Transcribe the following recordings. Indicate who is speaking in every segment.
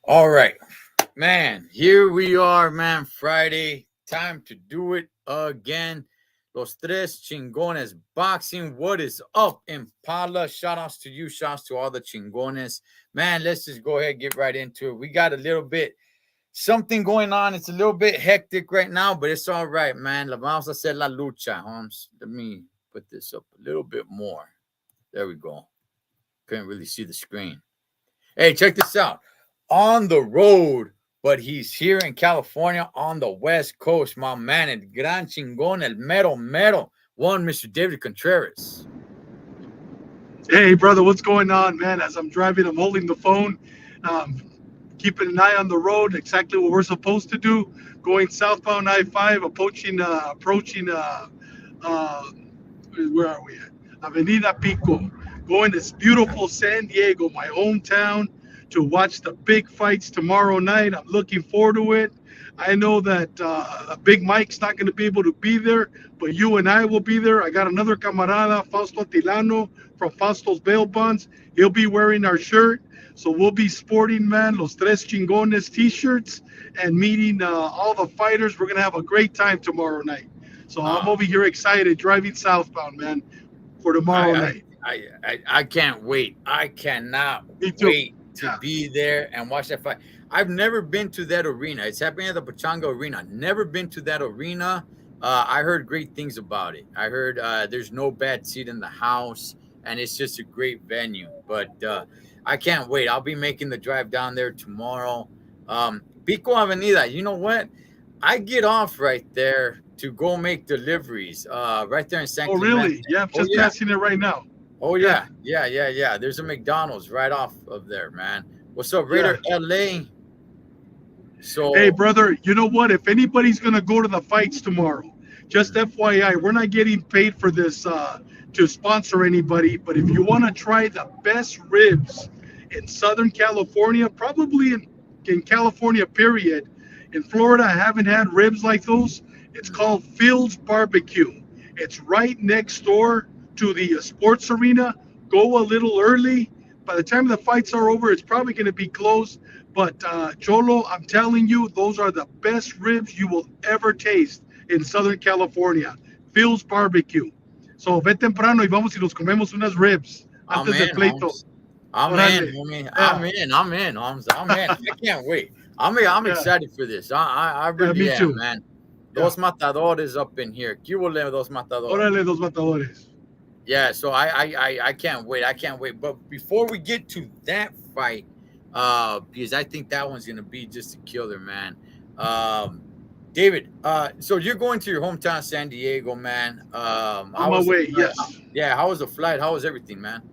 Speaker 1: All right, man. Here we are, man. Friday. Time to do it again. Los Tres Chingones Boxing. What is up, Impala? Shout outs to you. Shout outs to all the Chingones. Man, let's just go ahead and get right into it. We got a little bit something going on. It's a little bit hectic right now, but it's all right, man. La vamos a hacer la lucha, Holmes. Let me put this up a little bit more. There we go. Couldn't really see the screen. Hey, check this out. On the road, but he's here in California on the West Coast. My man, el gran chingón, el mero mero, one Mr. David Contreras.
Speaker 2: Hey, brother, what's going on, man? As I'm driving, I'm holding the phone, um, keeping an eye on the road, exactly what we're supposed to do. Going southbound I-5, uh, where are we at? Avenida Pico. Going to beautiful San Diego, my hometown, to watch the big fights tomorrow night. I'm looking forward to it. I know that Big Mike's not going to be able to be there, but you and I will be there. I got another camarada, Fausto Tilano from Fausto's Bail Bonds. He'll be wearing our shirt. So we'll be sporting, man, Los Tres Chingones t-shirts and meeting all the fighters. We're going to have a great time tomorrow night. So I'm over here excited driving southbound, man, for tomorrow night.
Speaker 1: I can't wait. I cannot wait to be there and watch that fight. I've never been to that arena. It's happening at the Pachanga Arena. Never been to that arena. I heard great things about it. I heard there's no bad seat in the house, and it's just a great venue. But I can't wait. I'll be making the drive down there tomorrow. Pico Avenida, you know what? I get off right there to go make deliveries right there in San Clemente.
Speaker 2: Oh, really? Yeah, I'm just passing it right now.
Speaker 1: Oh, yeah. There's a McDonald's right off of there, man. What's up, Raider LA? So,
Speaker 2: hey, brother, you know what? If anybody's going to go to the fights tomorrow, just FYI, we're not getting paid for this to sponsor anybody. But if you want to try the best ribs in Southern California, probably in California, period. In Florida, I haven't had ribs like those. It's called Fields Barbecue. It's right next door to the sports arena. Go a little early. By the time the fights are over, it's probably going to be closed. But Cholo, I'm telling you, those are the best ribs you will ever taste in Southern California. Fields Barbecue. So ve temprano y vamos y nos comemos unas ribs antes del pleito.
Speaker 1: I'm in, homie. I'm in. I can't wait. I'm excited for this. I really am, man. Dos matadores up in here. ¿Qué huele, dos matadores?
Speaker 2: Órale, dos matadores.
Speaker 1: Yeah, so I can't wait. I can't wait. But before we get to that fight, because I think that one's gonna be just a killer, man. David, so you're going to your hometown, San Diego, man.
Speaker 2: On my way, yes.
Speaker 1: Yeah, how was the flight? How was everything, man?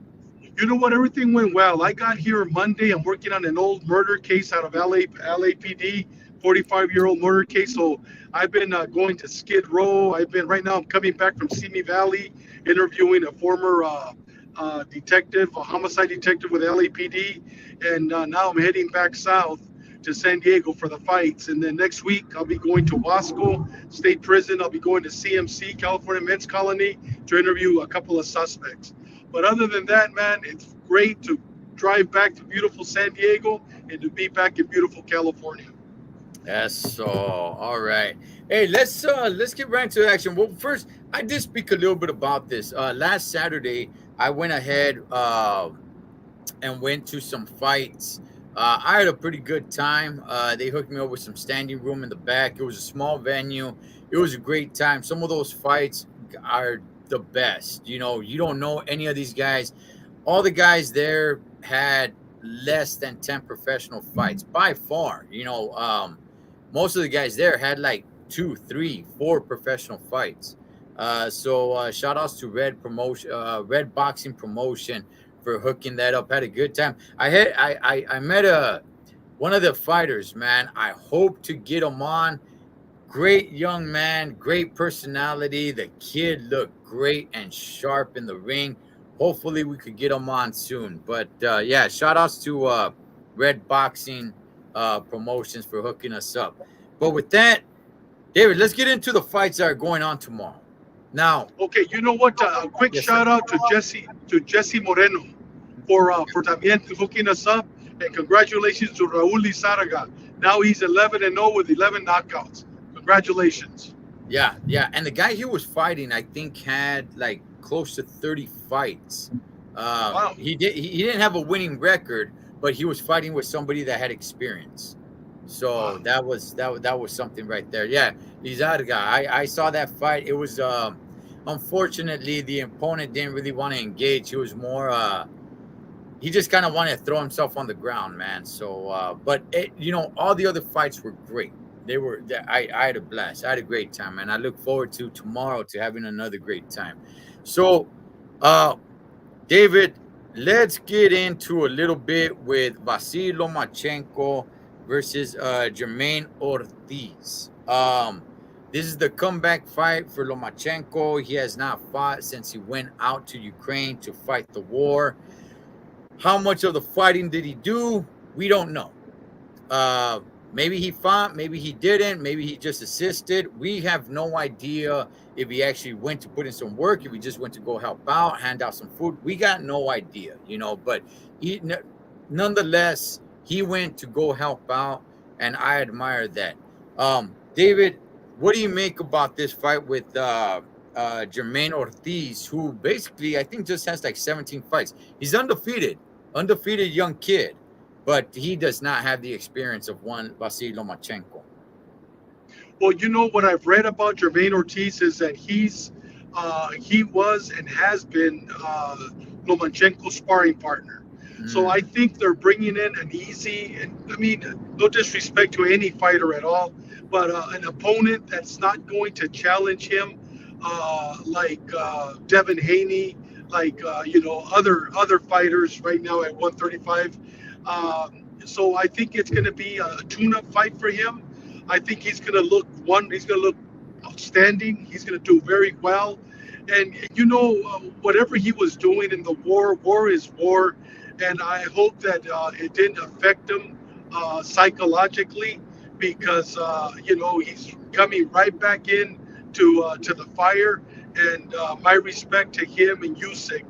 Speaker 2: You know what? Everything went well. I got here Monday. I'm working on an old murder case out of LAPD, 45-year-old murder case. So I've been going to Skid Row. Right now I'm coming back from Simi Valley, interviewing a former detective, a homicide detective with LAPD. And now I'm heading back south to San Diego for the fights. And then next week I'll be going to Wasco State Prison. I'll be going to CMC, California Men's Colony, to interview a couple of suspects. But other than that, man, it's great to drive back to beautiful San Diego and to be back in beautiful California.
Speaker 1: That's so all right. Hey, let's get right into action. Well, first, I did speak a little bit about this. Last Saturday, I went ahead and went to some fights. I had a pretty good time. They hooked me up with some standing room in the back. It was a small venue. It was a great time. Some of those fights are the best. You know, you don't know any of these guys. All the guys there had less than 10 professional fights by far. You know, most of the guys there had like 2, 3, 4 professional fights. So shout outs to Red Boxing Promotion for hooking that up. Had a good time. I met one of the fighters, man. I hope to get him on. Great young man, great personality. The kid looked great and sharp in the ring. Hopefully we could get him on soon. But yeah, shout outs to Red Boxing Promotions for hooking us up. But with that, David, let's get into the fights that are going on tomorrow. Now,
Speaker 2: okay, you know what? A quick shout out to Jesse Moreno for también hooking us up. And congratulations to Raul Lizarraga. Now he's 11-0 with 11 knockouts. Congratulations.
Speaker 1: Yeah, yeah. And the guy he was fighting, I think, had like close to 30 fights.
Speaker 2: Wow.
Speaker 1: He didn't have a winning record, but he was fighting with somebody that had experience. So
Speaker 2: Wow.
Speaker 1: that was something right there. Yeah, Lizarga. I saw that fight. It was unfortunately the opponent didn't really want to engage. He was more he just kind of wanted to throw himself on the ground, man. So, but all the other fights were great. They were. I had a blast. I had a great time, and I look forward to tomorrow to having another great time. So, uh, David, let's get into a little bit with Vasily Lomachenko versus Jermaine Ortiz. This is the comeback fight for Lomachenko. He has not fought since he went out to Ukraine to fight the war. How much of the fighting did he do? We don't know. Uh, Maybe he fought, maybe he didn't, maybe he just assisted. We have no idea if he actually went to put in some work, if he just went to go help out, hand out some food. We got no idea. But he, nonetheless, he went to go help out, and I admire that. David, what do you make about this fight with Jermaine Ortiz, who basically I think just has like 17 fights? He's undefeated young kid, but he does not have the experience of one Vasily Lomachenko.
Speaker 2: Well, you know what I've read about Jermaine Ortiz is that he was and has been Lomachenko's sparring partner. So I
Speaker 1: Mm,
Speaker 2: think they're bringing in an easy, and I mean, no disrespect to any fighter at all, but an opponent that's not going to challenge him like Devin Haney, like other fighters right now at 135. So I think it's going to be a tune-up fight for him. I think he's going to look one. He's going to look outstanding. He's going to do very well. And whatever he was doing in the war is war, and I hope that it didn't affect him psychologically, because he's coming right back in to the fire. And my respect to him and Usyk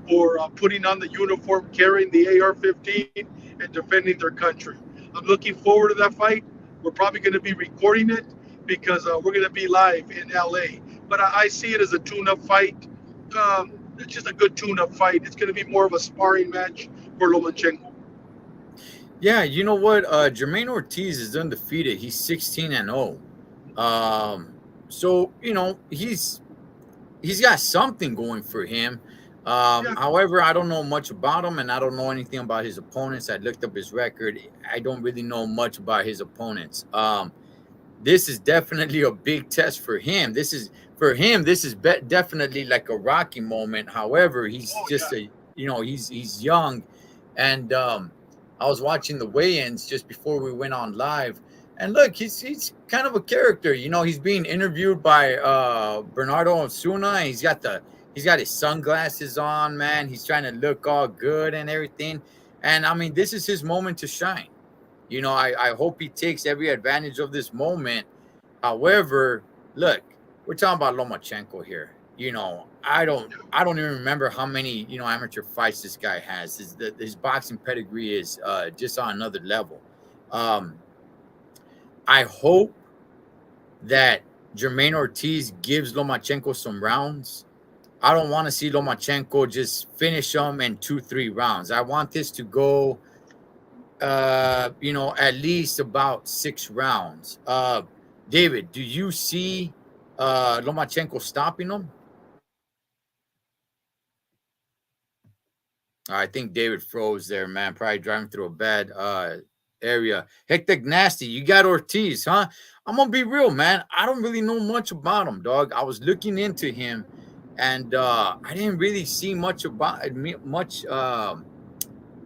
Speaker 2: for putting on the uniform, carrying the AR-15, and defending their country. I'm looking forward to that fight. We're probably going to be recording it because we're going to be live in LA. But I see it as a tune-up fight. It's just a good tune-up fight. It's going to be more of a sparring match for Lomachenko.
Speaker 1: yeah, you know what? Jermaine Ortiz is undefeated. He's 16-0. So he's got something going for him.
Speaker 2: Yeah,
Speaker 1: However, I don't know much about him, and I don't know anything about his opponents. I looked up his record. I don't really know much about his opponents. This is definitely a big test for him. This is for him. This is definitely like a Rocky moment. However, he's
Speaker 2: oh
Speaker 1: just
Speaker 2: yeah,
Speaker 1: he's young, and I was watching the weigh-ins just before we went on live, and look, he's kind of a character. He's being interviewed by Bernardo Osuna. And he's got his sunglasses on, man. He's trying to look all good and everything. And I mean, this is his moment to shine. I hope he takes every advantage of this moment. However, look, we're talking about Lomachenko here. I don't even remember how many amateur fights this guy has. His boxing pedigree is just on another level. Um, I hope that Jermaine Ortiz gives Lomachenko some rounds. I don't want to see Lomachenko just finish him in 2-3 rounds. I want this to go at least about 6 rounds. David, do you see Lomachenko stopping him? I think David froze there, man. Probably driving through a bad area. Hectic Nasty, you got Ortiz, huh? I'm gonna be real, man. I don't really know much about him, dog. I was looking into him, and I didn't really see much about much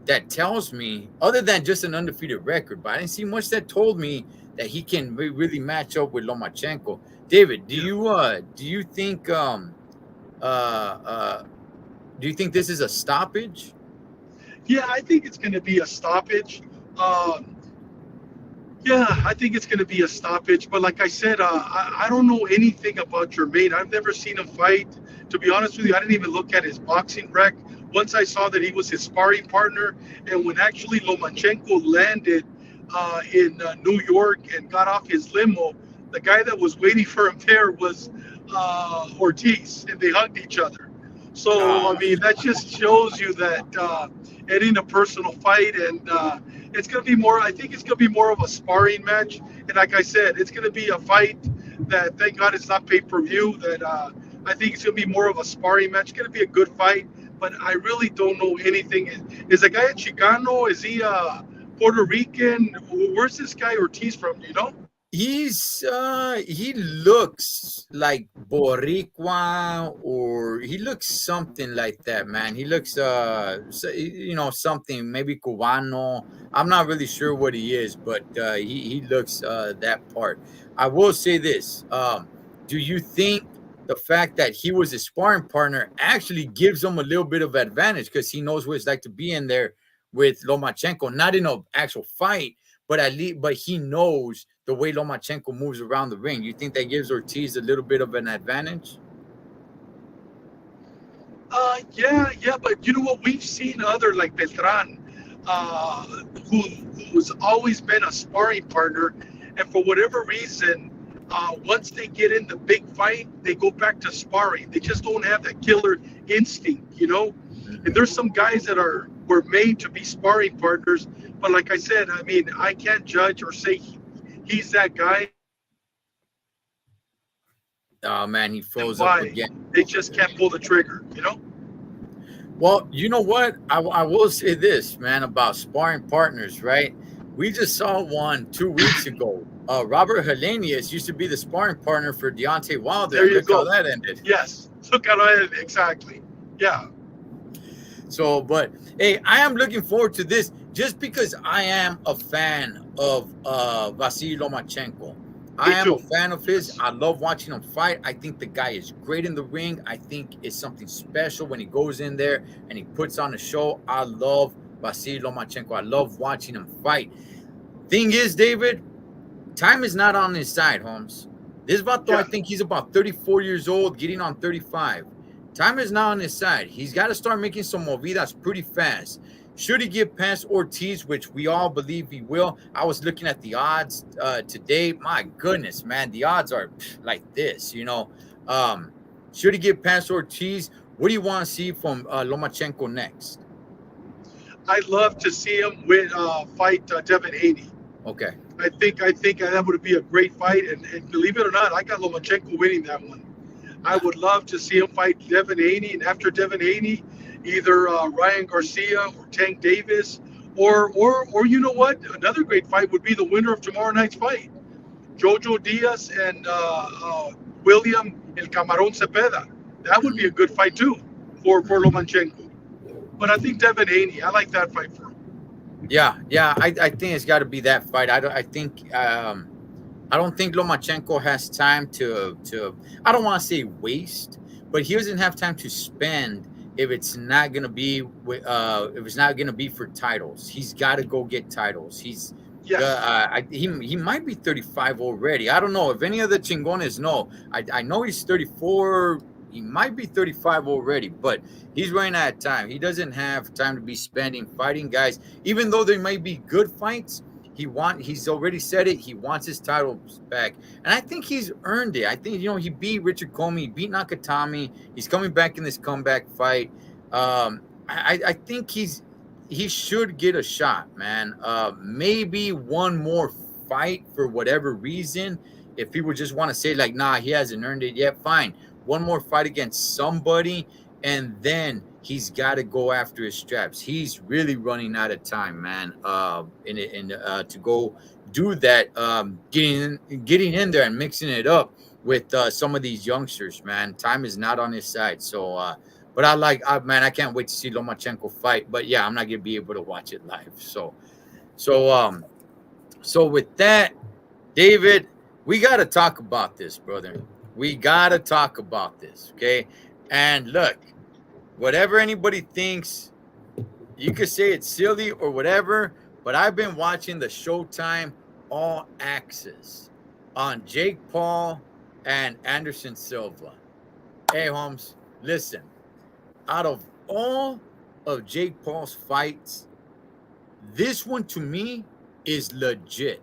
Speaker 1: that tells me, other than just an undefeated record. But I didn't see much that told me that he can really match up with Lomachenko. David,
Speaker 2: yeah,
Speaker 1: do you think uh, uh, do you think this is a stoppage?
Speaker 2: yeah. I think it's going to be a stoppage. Um, Yeah, I think it's going to be a stoppage. But like I said, I don't know anything about Jermaine. I've never seen him fight. To be honest with you, I didn't even look at his boxing rec once I saw that he was his sparring partner, and when actually Lomachenko landed in New York and got off his limo, the guy that was waiting for him there was Ortiz, and they hugged each other. So I
Speaker 1: Ah,
Speaker 2: mean, that just shows you that it ain't a personal fight, and it's gonna be more. I think it's gonna be more of a sparring match, and like I said, it's gonna be a fight that thank God it's not pay per view. That I think it's gonna be more of a sparring match. It's gonna be a good fight, but I really don't know anything. Is the guy a Chicano? Is he Puerto Rican? Where's this guy Ortiz from? Do you know?
Speaker 1: he looks like Boricua, or he looks something like that, man. He looks something maybe Cubano. I'm not really sure what he is, but he looks that part. I will say this. Do you think the fact that he was a sparring partner actually gives him a little bit of advantage because he knows what it's like to be in there with Lomachenko, not in an actual fight, but at least, but he knows the way Lomachenko moves around the ring. You think that gives Ortiz a little bit of an advantage?
Speaker 2: Yeah, but you know what? We've seen other like Beltran, uh, who's always been a sparring partner, and for whatever reason, once they get in the big fight, they go back to sparring. They just don't have that killer instinct, you know. And
Speaker 1: Mhm.
Speaker 2: there's some guys that were made to be sparring partners, but like I said, I mean, I can't judge or say he's that guy
Speaker 1: Oh man, he
Speaker 2: and
Speaker 1: froze up
Speaker 2: why
Speaker 1: again.
Speaker 2: they just can't pull the trigger, you know.
Speaker 1: Well, you know what? I will say this, man, about sparring partners, right? We just saw one 2 weeks ago. Robert Helenius used to be the sparring partner for Deontay Wilder,
Speaker 2: There
Speaker 1: and
Speaker 2: you
Speaker 1: look how
Speaker 2: go.
Speaker 1: that ended.
Speaker 2: Yes, look at it exactly. Yeah,
Speaker 1: So, but hey, I am looking forward to this just because I am a fan of Vasily Lomachenko. I
Speaker 2: me
Speaker 1: am a
Speaker 2: too.
Speaker 1: fan of his.
Speaker 2: Yes.
Speaker 1: I love watching him fight. I think the guy is great in the ring. I think it's something special when he goes in there and he puts on a show. I love Vasily Lomachenko. I love watching him fight. Thing is, David, time is not on his side, Holmes. This Vato, I
Speaker 2: Yeah,
Speaker 1: think he's about 34 years old, getting on 35. Time is not on his side. He's got to start making some movidas pretty fast. Should he get past Ortiz, which we all believe he will? I was looking at the odds today. My goodness, man, the odds are like this. Um, should he get past Ortiz? What do you want to see from Lomachenko next?
Speaker 2: I'd love to see him fight Devin Haney.
Speaker 1: Okay.
Speaker 2: I think that would be a great fight, and believe it or not, I got Lomachenko winning that one. I would love to see him fight Devin Haney, and after Devin Haney, either Ryan Garcia or Tank Davis, or you know what? Another great fight would be the winner of tomorrow night's fight, Jojo Diaz and William El Camarón Cepeda. That would be a
Speaker 1: Mm,
Speaker 2: good fight too for
Speaker 1: mhm.
Speaker 2: Lomachenko. But I think Devin Haney, I like that fight for him.
Speaker 1: Yeah. I think it's got to be that fight. I don't think Lomachenko has time to. I don't want to say waste, but he doesn't have time to spend if it's not gonna be if it's not gonna be for titles. He's got to go get titles.
Speaker 2: Yes,
Speaker 1: He might be 35 already. I don't know if any of the chingones know. I know he's 34. He might be 35 already, but he's running out of time. He doesn't have time to be spending fighting guys, even though they might be good fights. He's already said it. He wants his titles back, and I think he's earned it. I think he beat Richard Comey, he beat Nakatami. He's coming back in this comeback fight. I think he should get a shot, man. Maybe one more fight for whatever reason. If people just want to say like, nah, he hasn't earned it yet, fine. One more fight against somebody, and then he's got to go after his straps. He's really running out of time, man. To go do that, getting in there and mixing it up with some of these youngsters, man. Time is not on his side. So, but man, I can't wait to see Lomachenko fight. But yeah, I'm not gonna be able to watch it live. So, so with that, David, we got to talk about this, brother. We got to talk about this, okay? And look, whatever anybody thinks, you could say it's silly or whatever, but I've been watching the Showtime All Access on Jake Paul and Anderson Silva. Hey, Holmes, listen, out of all of Jake Paul's fights, this one to me is legit.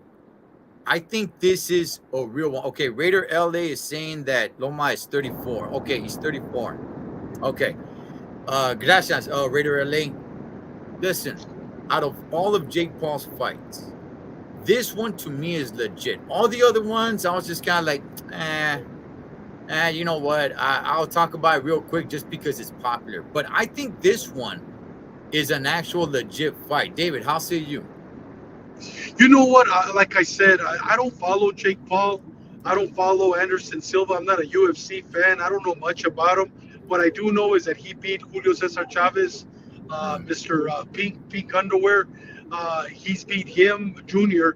Speaker 1: I think this is a real one. Okay, Raider LA is saying that Loma is 34. Okay, he's 34. Okay. Gracias, Raider LA. Listen, out of all of Jake Paul's fights, this one to me is legit. All the other ones, I was just kind of like, you know what? I'll talk about it real quick just because it's popular. But I think this one is an actual legit fight. David, how say you?
Speaker 2: You know what? Like I said, I don't follow Jake Paul. I don't follow Anderson Silva. I'm not a UFC fan. I don't know much about him. What I do know is that he beat Julio Cesar Chavez,
Speaker 1: Mm.
Speaker 2: Mr. Pink Underwear. He's beat him, Junior,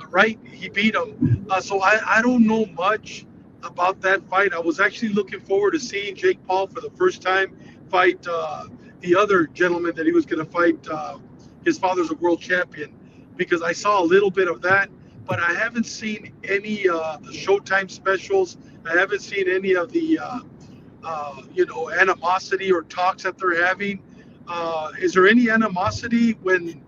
Speaker 2: right? He beat him. So I don't know much about that fight. I was actually looking forward to seeing Jake Paul for the first time fight the other gentleman that he was going to fight. His father's a world champion because I saw a little bit of that, but I haven't seen any the Showtime specials. I haven't seen any of the animosity or talks that they're having. Is there any animosity when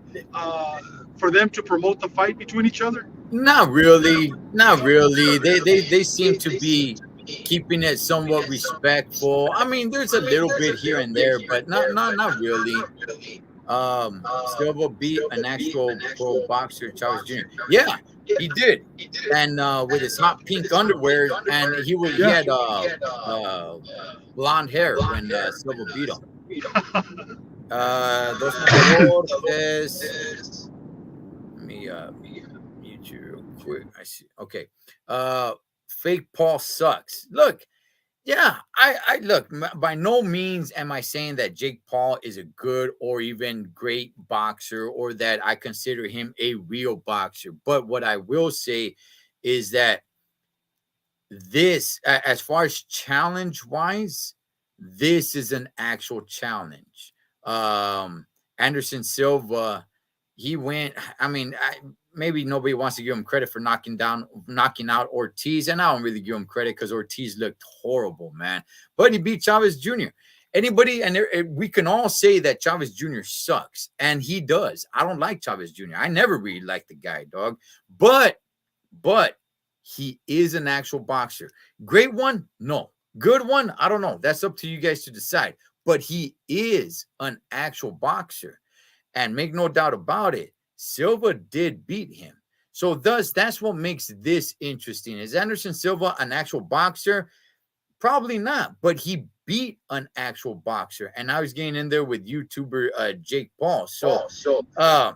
Speaker 2: for them to promote the fight between each other?
Speaker 1: Not really. Not really. They seem to be keeping it somewhat respectful. I mean, there's a little bit here and there, but not really. Silva beat an actual pro boxer, Chavez Jr. Yeah, he did, and with his hot pink underwear, and he
Speaker 2: Yeah.
Speaker 1: had blonde hair when Silva beat him. Dos Matador says, let me mute you real quick. I see. Okay. Uh, Fake Paul sucks. Look, yeah, I look. By no means am I saying that Jake Paul is a good or even great boxer, or that I consider him a real boxer. But what I will say is that as far as challenge wise, this is an actual challenge. um Anderson Silva, he went, I mean, maybe nobody wants to give him credit for knocking out Ortiz, and I don't really give him credit because Ortiz looked horrible, man. But he beat Chavez Jr. Anybody, and we can all say that Chavez Jr. sucks, and he does. I don't like Chavez Jr. I never really liked the guy, dog. But he is an actual boxer. Great one? No. Good one? I don't know. That's up to you guys to decide. But he is an actual boxer. And make no doubt about it, Silva did beat him. So thus, that's what makes this interesting. Is Anderson Silva an actual boxer? Probably not, but he beat an actual boxer. And I was getting in there with YouTuber Jake Paul. So, uh,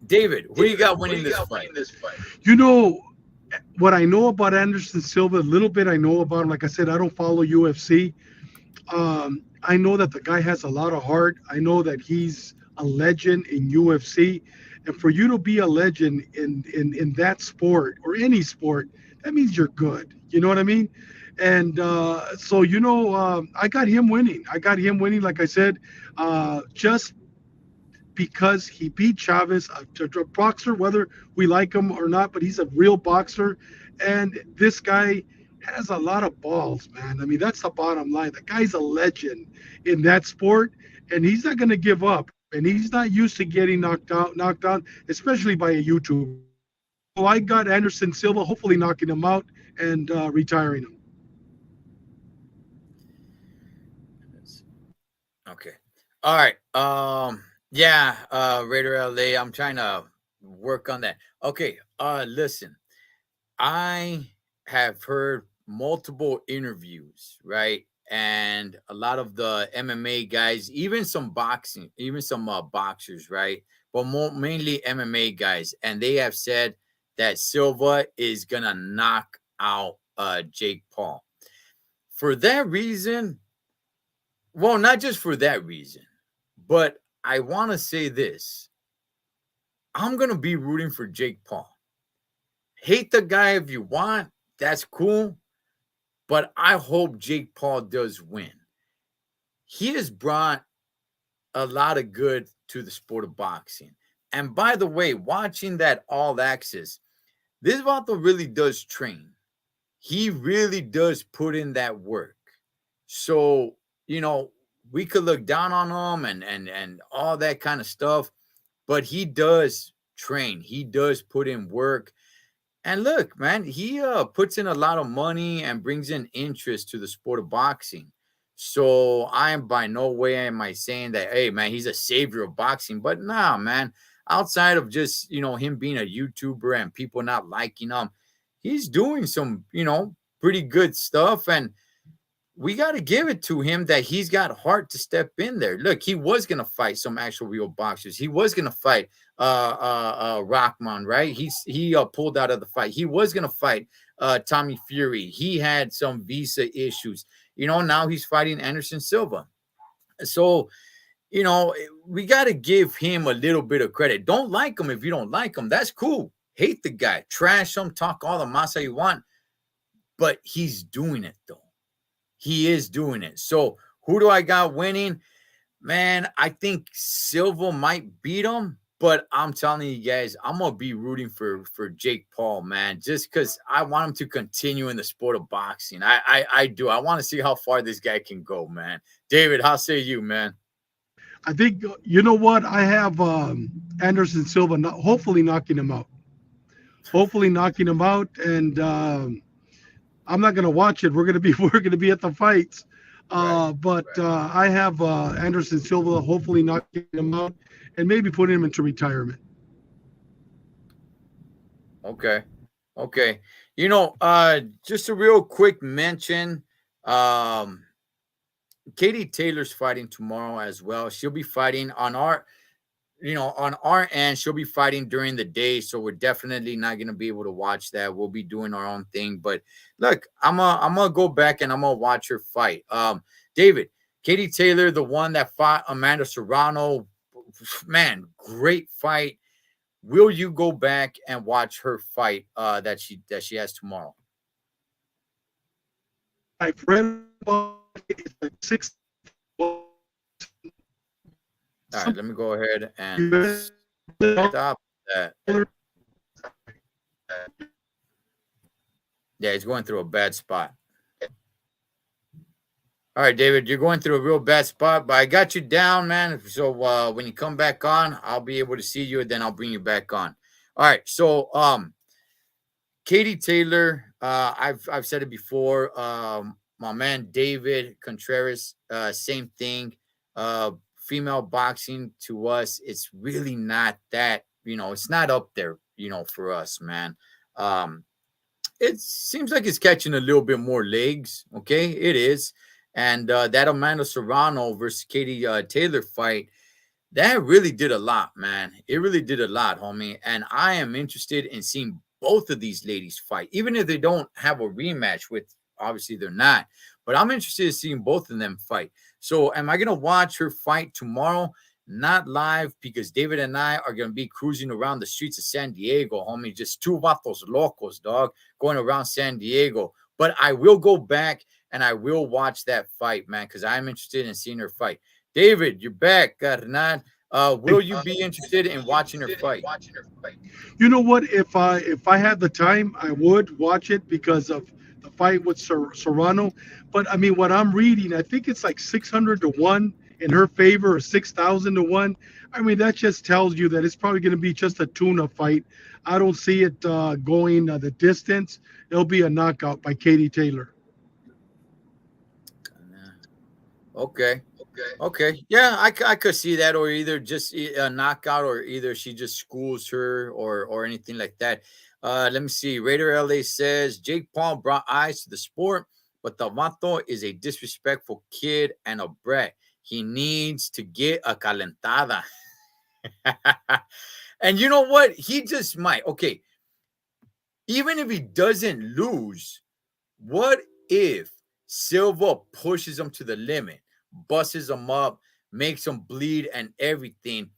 Speaker 1: David, who do you got winning this fight?
Speaker 2: You know what I know about Anderson Silva, a little bit I know about him. Like I said, I don't follow UFC. I know that the guy has a lot of heart. I know that he's a legend in UFC, and for you to be a legend in that sport or any sport, that means you're good. You know what I mean? And so I got him winning. I got him winning. Like I said, just because he beat Chavez, a boxer, whether we like him or not, but he's a real boxer. And this guy has a lot of balls, man. I mean, that's the bottom line. The guy's a legend in that sport, and he's not going to give up. And he's not used to getting knocked out, especially by a YouTuber. So I got Anderson Silva, hopefully knocking him out and retiring him.
Speaker 1: Okay. All right. Yeah, Raider LA. I'm trying to work on that. Okay. Listen, I have heard multiple interviews, right? And a lot of the MMA guys, even some boxing, even some boxers, right? But mainly MMA guys, and they have said that Silva is gonna knock out Jake Paul. For that reason, well, not just for that reason, but I want to say this: I'm gonna be rooting for Jake Paul. Hate the guy if you want, that's cool. But I hope Jake Paul does win. He has brought a lot of good to the sport of boxing. And by the way, watching that All Access, this Vato really does train. He really does put in that work. So, you know, we could look down on him and all that kind of stuff, but he does train. He does put in work. And look, man, he puts in a lot of money and brings in interest to the sport of boxing. So I am by no way am I saying that, hey, man, he's a savior of boxing. But nah, man, outside of just, him being a YouTuber and people not liking him, he's doing some, pretty good stuff. And we got to give it to him that he's got heart to step in there. Look, he was going to fight some actual real boxers. He was going to fight Rockman, right? He pulled out of the fight. He was going to fight Tommy Fury. He had some visa issues. Now he's fighting Anderson Silva. So, we got to give him a little bit of credit. Don't like him if you don't like him. That's cool. Hate the guy. Trash him. Talk all the masa you want. But he's doing it, though. He is doing it. So who do I got winning? Man, I think Silva might beat him, but I'm telling you guys, I'm gonna be rooting for Jake Paul, man, just because I want him to continue in the sport of boxing. I do. I want to see how far this guy can go, man. David, how say you, man?
Speaker 2: I think you know what I have Anderson Silva hopefully knocking him out. Hopefully knocking him out, and I'm not gonna watch it. We're gonna be at the fights.
Speaker 1: Right.
Speaker 2: But I have Anderson Silva hopefully knocking him out and maybe putting him into retirement.
Speaker 1: Okay. Okay. Just a real quick mention. Um, Katie Taylor's fighting tomorrow as well. She'll be fighting on our end. She'll be fighting during the day, so we're definitely not gonna be able to watch that. We'll be doing our own thing. But look, I'm gonna go back and I'm gonna watch her fight. David, Katie Taylor, the one that fought Amanda Serrano, man, great fight. Will you go back and watch her fight that she has tomorrow?
Speaker 2: I've read about it's like six.
Speaker 1: All right, let me go ahead and
Speaker 2: US
Speaker 1: stop that. Yeah, he's going through a bad spot. All right, David, you're going through a real bad spot, but I got you down, man. So when you come back on, I'll be able to see you, and then I'll bring you back on. All right. So Katie Taylor, I've said it before. My man David Contreras, same thing. Female boxing to us, it's really not that. It's not up there. For us, man. It seems like it's catching a little bit more legs. Okay, it is. And that Amanda Serrano versus Katie Taylor fight, that really did a lot, man. It really did a lot, homie. And I am interested in seeing both of these ladies fight, even if they don't have a rematch, with obviously they're not. But I'm interested in seeing both of them fight. So am I gonna watch her fight tomorrow? Not live, because David and I are gonna be cruising around the streets of San Diego, homie. Just two vatos locos, dog, going around San Diego. But I will go back and I will watch that fight, man, because I'm interested in seeing her fight. David, you're back, carnal. Will you be interested in watching her fight?
Speaker 2: You know what? If I had the time, I would watch it because of the fight with Serrano. But I mean, what I'm reading, I think it's like 600 to 1 in her favor, or 6,000 to 1. I mean, that just tells you that it's probably going to be just a tune-up fight. I don't see it going the distance. It'll be a knockout by Katie Taylor.
Speaker 1: Okay. Okay. Yeah, I could see that, or either just a knockout, or either she just schools her, or anything like that. Let me see. Raider LA says Jake Paul brought eyes to the sport, but the vato is a disrespectful kid and a brat. He needs to get a calentada. And you know what? He just might. Okay. Even if he doesn't lose, what if Silva pushes him to the limit, busts him up, makes him bleed and everything?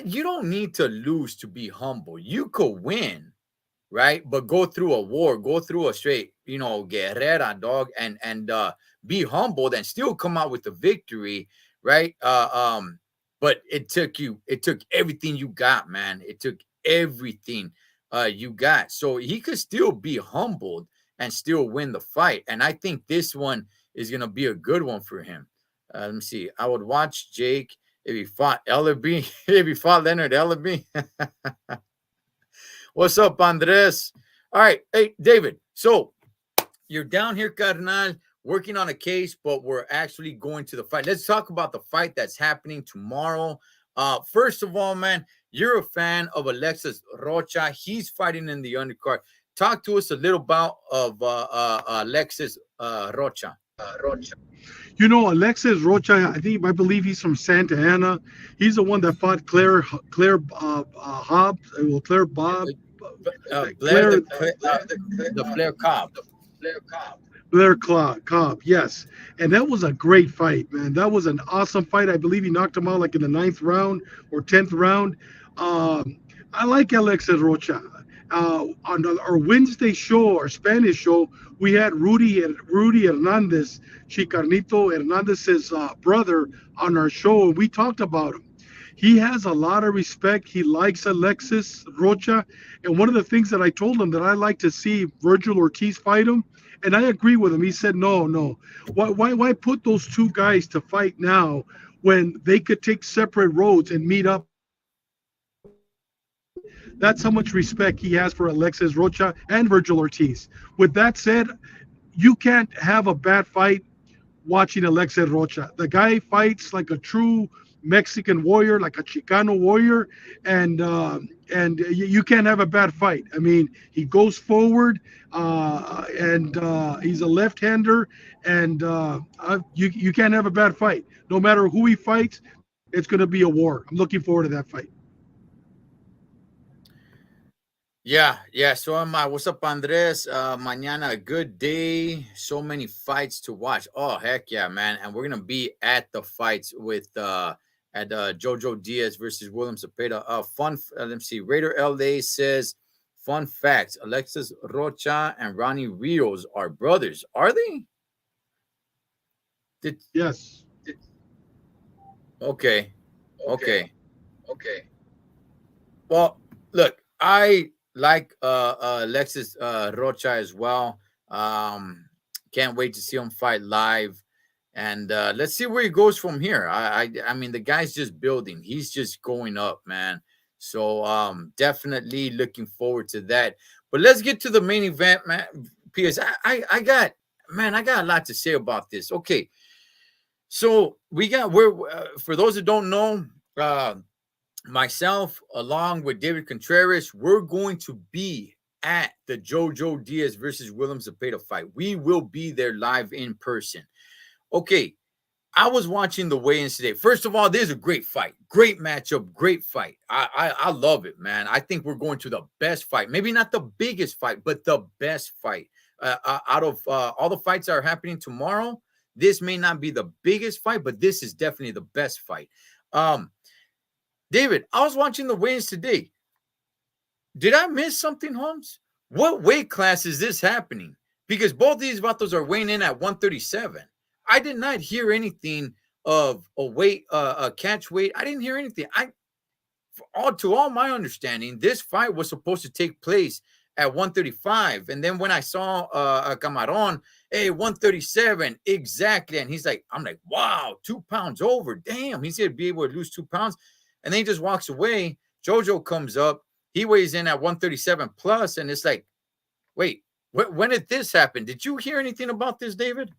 Speaker 1: You don't need to lose to be humble. You could win, right? But go through a war, go through a straight, guerrera, dog, and be humbled and still come out with the victory, right? But it took everything you got, man. It took everything you got. So he could still be humbled and still win the fight. And I think this one is gonna be a good one for him. Let me see. I would watch Jake if he fought Ellerby, if he fought Leonard Ellerby. What's up, Andres? All right. Hey, David. So you're down here, Carnal, working on a case, but we're actually going to the fight. Let's talk about the fight that's happening tomorrow. First of all, man, you're a fan of Alexis Rocha. He's fighting in the undercard. Talk to us a little about of Alexis Rocha.
Speaker 2: You know, Alexis Rocha, I believe he's from Santa Ana. He's the one that fought Claire Hobbs, well, Claire Bob,
Speaker 1: Blair
Speaker 2: Claire
Speaker 1: the Flair Cobb.
Speaker 2: Cobb, yes. And that was a great fight, man. That was an awesome fight. I believe he knocked him out like in the ninth round or 10th round. I like Alexis Rocha. On our Wednesday show, our Spanish show, we had Rudy Hernandez, Chicarnito Hernandez's brother, on our show, and we talked about him. He has a lot of respect. He likes Alexis Rocha. And one of the things that I told him that I like to see Virgil Ortiz fight him, and I agree with him. He said, no, no. Why put those two guys to fight now when they could take separate roads and meet up? That's how much respect he has for Alexis Rocha and Virgil Ortiz. With that said, you can't have a bad fight watching Alexis Rocha. The guy fights like a true Mexican warrior, like a Chicano warrior, and you can't have a bad fight. I mean, he goes forward, and he's a left-hander, and you can't have a bad fight. No matter who he fights, it's going to be a war. I'm looking forward to that fight.
Speaker 1: Yeah. So am I. What's up, Andres? Mañana, a good day. So many fights to watch. Oh, heck yeah, man. And we're gonna be at the fights with at Jojo Diaz versus William Cepeda. Let me see. Raider LA says, fun facts: Alexis Rocha and Ronnie Rios are brothers. Are they? Did
Speaker 2: Yes.
Speaker 1: okay. Okay. Well, look, I like Alexis Rocha as well. Can't wait to see him fight live, and let's see where he goes from here. I mean, the guy's just building. He's just going up, man. So definitely looking forward to that. But let's get to the main event, man. Because I got, man, I got a lot to say about this. Okay, so we're for those who don't know. Myself, along with David Contreras, we're going to be at the Jojo Diaz versus William Cepeda fight. We will be there live in person. Okay, I was watching the weigh-ins today. First of all, there's a great fight, great matchup, great fight. I love it, man. I think we're going to the best fight. Maybe not the biggest fight, but the best fight. Out of all the fights that are happening tomorrow, this may not be the biggest fight, but this is definitely the best fight. David, I was watching the weigh-ins today. Did I miss something, Holmes? What weight class is this happening? Because both these vatos are weighing in at 137. I did not hear anything of a weight, a catch weight. I didn't hear anything. To all my understanding, this fight was supposed to take place at 135. And then when I saw Camaron, hey, 137, exactly. And he's like, I'm like, wow, 2 pounds over. Damn, he's going to be able to lose 2 pounds. And then he just walks away. Jojo comes up. He weighs in at 137 plus. And it's like, wait, when did this happen? Did you hear anything about this, David?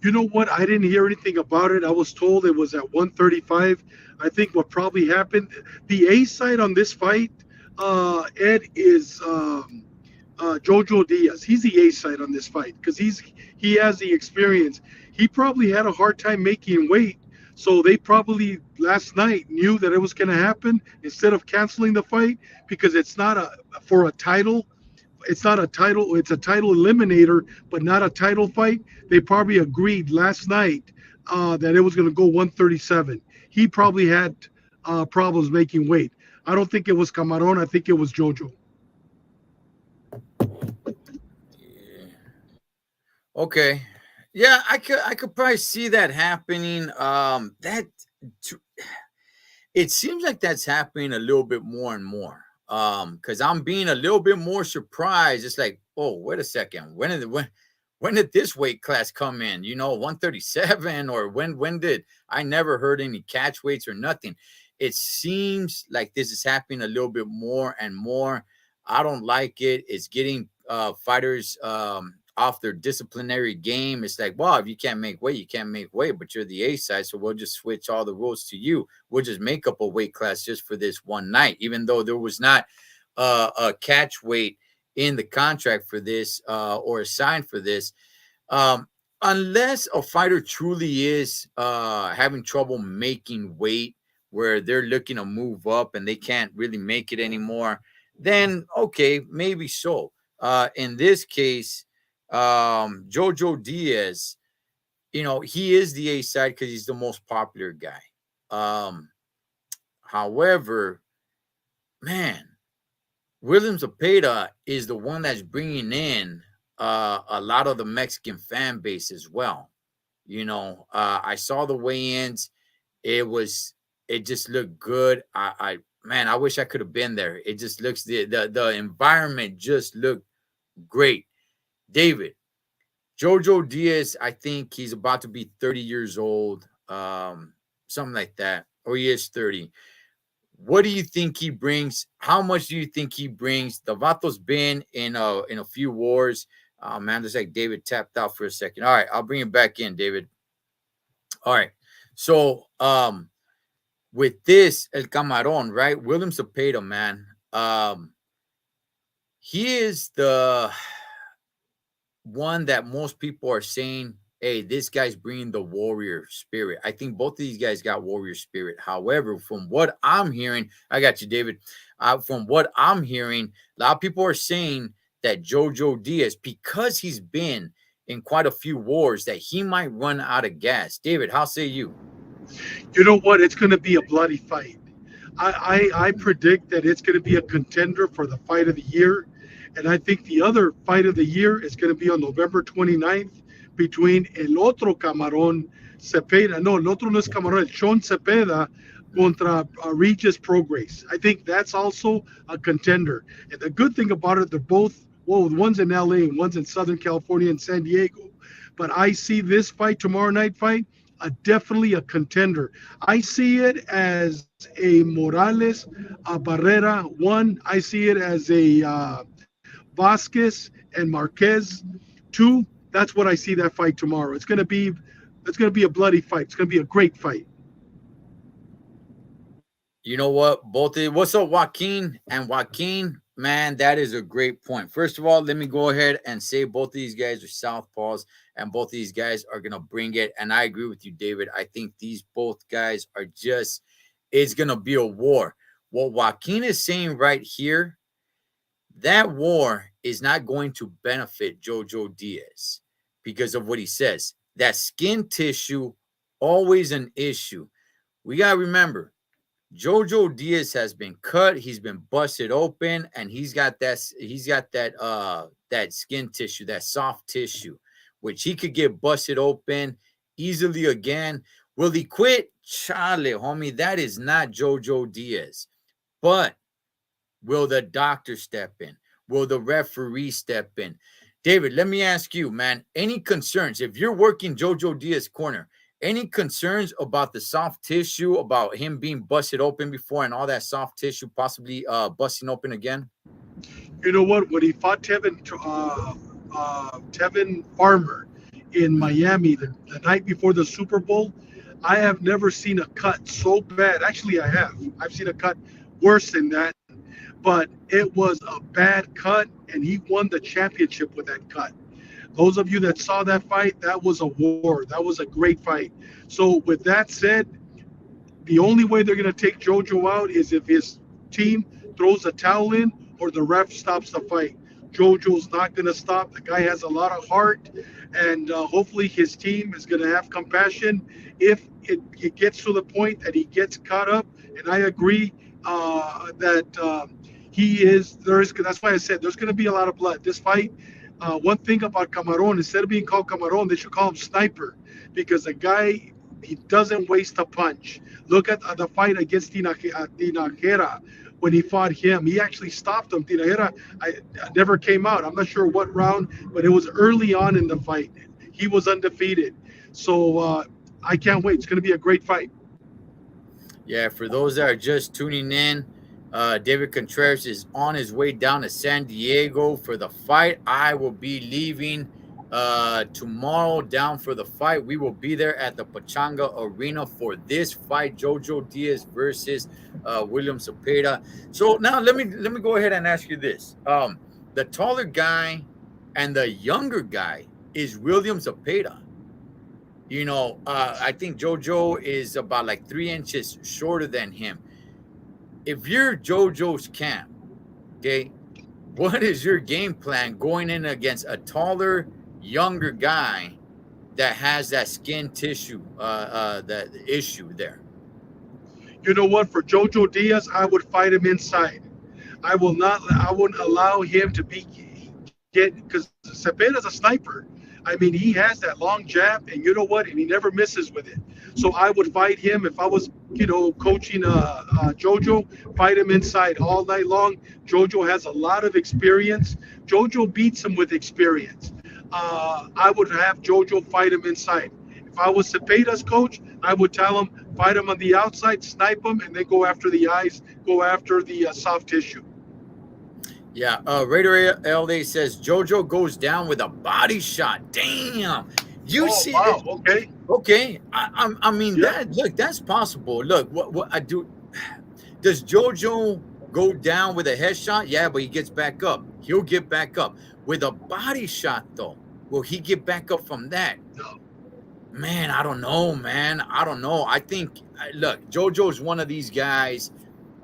Speaker 2: You know what? I didn't hear anything about it. I was told it was at 135. I think what probably happened, the A side on this fight, Ed, is Jojo Diaz. He's the A side on this fight because he has the experience. He probably had a hard time making weight, so they probably last night knew that it was going to happen instead of canceling the fight because it's not for a title. It's not a title. It's a title eliminator, but not a title fight. They probably agreed last night that it was going to go 137. He probably had problems making weight. I don't think it was Camaron. I think it was Jojo.
Speaker 1: Okay. Yeah, I could probably see that happening. It seems like that's happening a little bit more and more. Because I'm being a little bit more surprised. It's like, oh, wait a second. when did this weight class come in? 137, or when did I never heard any catch weights or nothing. It seems like this is happening a little bit more and more. I don't like it. It's getting fighters off their disciplinary game. It's like, well, if you can't make weight, you can't make weight, but you're the A side, so we'll just switch all the rules to you. We'll just make up a weight class just for this one night, even though there was not a catch weight in the contract for this or assigned for this. Um, Unless a fighter truly is having trouble making weight, where they're looking to move up and they can't really make it anymore, then okay, maybe so. In this case, Jojo Diaz, he is the A side because he's the most popular guy. However, man, William Zepeda is the one that's bringing in a lot of the Mexican fan base as well. I saw the weigh-ins. It just looked good. Man, I wish I could have been there. It just looks the environment just looked great. David, Jojo Diaz, I think he's about to be 30 years old, something like that, or he is 30. What do you think he brings? How much do you think he brings? The Vato's been in a few wars. Man, looks like David tapped out for a second. All right, I'll bring him back in, David. All right. So with this El Camarón, right? William Cepeda, man. He is the one that most people are saying, hey, this guy's bringing the warrior spirit. I think both of these guys got warrior spirit. However, from what I'm hearing, I got you, David. From what I'm hearing, a lot of people are saying that Jojo Diaz, because he's been in quite a few wars, that he might run out of gas. David, how say you?
Speaker 2: You know what? It's going to be a bloody fight. I predict that it's going to be a contender for the fight of the year. And I think the other fight of the year is going to be on November 29th between El Otro Camarón Cepeda. No, El Otro no es Camarón, el Sean Cepeda contra Regis Prograis. I think that's also a contender. And the good thing about it, they're both, well, one's in LA and one's in Southern California and San Diego. But I see this fight, tomorrow night fight, definitely a contender. I see it as a Morales Barrera one. I see it as a Vasquez and Marquez two. That's what I see that fight tomorrow. It's gonna be a bloody fight. It's gonna be a great fight.
Speaker 1: You know what? What's up, Joaquin? And Joaquin, man, that is a great point. First of all, let me go ahead and say both of these guys are southpaws, and both of these guys are gonna bring it. And I agree with you, David. I think these both guys are just. It's gonna be a war. What Joaquin is saying right here, that war is not going to benefit Jojo Diaz because of what he says. That skin tissue, always an issue. We gotta remember, Jojo Diaz has been cut, he's been busted open, and he's got that skin tissue, that soft tissue, which he could get busted open easily again. Will he quit? Chale, homie, that is not Jojo Diaz. But will the doctor step in? Will the referee step in? David, let me ask you, man, any concerns if you're working Jojo Diaz corner? Any concerns about the soft tissue, about him being busted open before and all that soft tissue possibly busting open again?
Speaker 2: You know what? When he fought Tevin Farmer in Miami the night before the Super Bowl, I have never seen a cut so bad. Actually, I have. I've seen a cut worse than that, but it was a bad cut, and he won the championship with that cut. Those of you that saw that fight, that was a war. That was a great fight. So, with that said, the only way they're going to take JoJo out is if his team throws a towel in or the ref stops the fight. JoJo's not going to stop. The guy has a lot of heart, and hopefully his team is going to have compassion if it gets to the point that he gets caught up. And I agree that he is. That's why I said there's going to be a lot of blood. This fight. One thing about Camarón, instead of being called Camarón, they should call him Sniper, because the guy, he doesn't waste a punch. Look at the fight against Tinajera when he fought him. He actually stopped him. I never came out. I'm not sure what round, but it was early on in the fight. He was undefeated. So I can't wait. It's going to be a great fight.
Speaker 1: Yeah, for those that are just tuning in, David Contreras is on his way down to San Diego for the fight. I will be leaving tomorrow down for the fight. We will be there at the Pachanga Arena for this fight, Jojo Diaz versus William Zepeda. So now let me go ahead and ask you this: the taller guy and the younger guy is William Zepeda. I think JoJo is about like 3 inches shorter than him. If you're JoJo's camp, okay, what is your game plan going in against a taller, younger guy that has that skin tissue, that issue there?
Speaker 2: You know what? For Jojo Diaz, I would fight him inside. I will not. I wouldn't allow him to get because Cepeda's a sniper. I mean, he has that long jab, and you know what? And he never misses with it. So I would fight him if I was, coaching Jojo. Fight him inside all night long. Jojo has a lot of experience. Jojo beats him with experience. I would have Jojo fight him inside. If I was Cepeda's coach, I would tell him fight him on the outside, snipe him, and then go after the eyes, go after the soft tissue.
Speaker 1: Yeah, Raider LA says JoJo goes down with a body shot. Damn, you
Speaker 2: Oh
Speaker 1: see
Speaker 2: wow,
Speaker 1: it?
Speaker 2: okay,
Speaker 1: Okay, I mean
Speaker 2: yeah.
Speaker 1: that's possible. Look, what I do. Does JoJo go down with a headshot? Yeah, but he gets back up. He'll get back up with a body shot, though. Will he get back up from that?
Speaker 2: No.
Speaker 1: Man, I don't know, man. I don't know. I think, look, JoJo is one of these guys.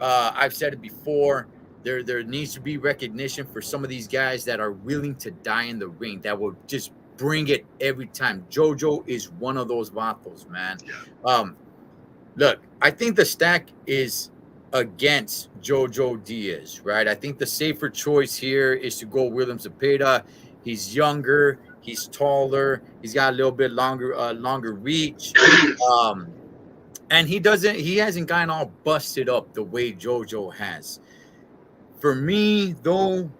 Speaker 1: I've said it before. There needs to be recognition for some of these guys that are willing to die in the ring, that will just bring it every time. JoJo is one of those vatos, man. Look, I think the stack is against JoJo Diaz, right? I think the safer choice here is to go William Zepeda. He's younger, he's taller, he's got a little bit longer reach. And he hasn't gotten all busted up the way JoJo has. For me, though,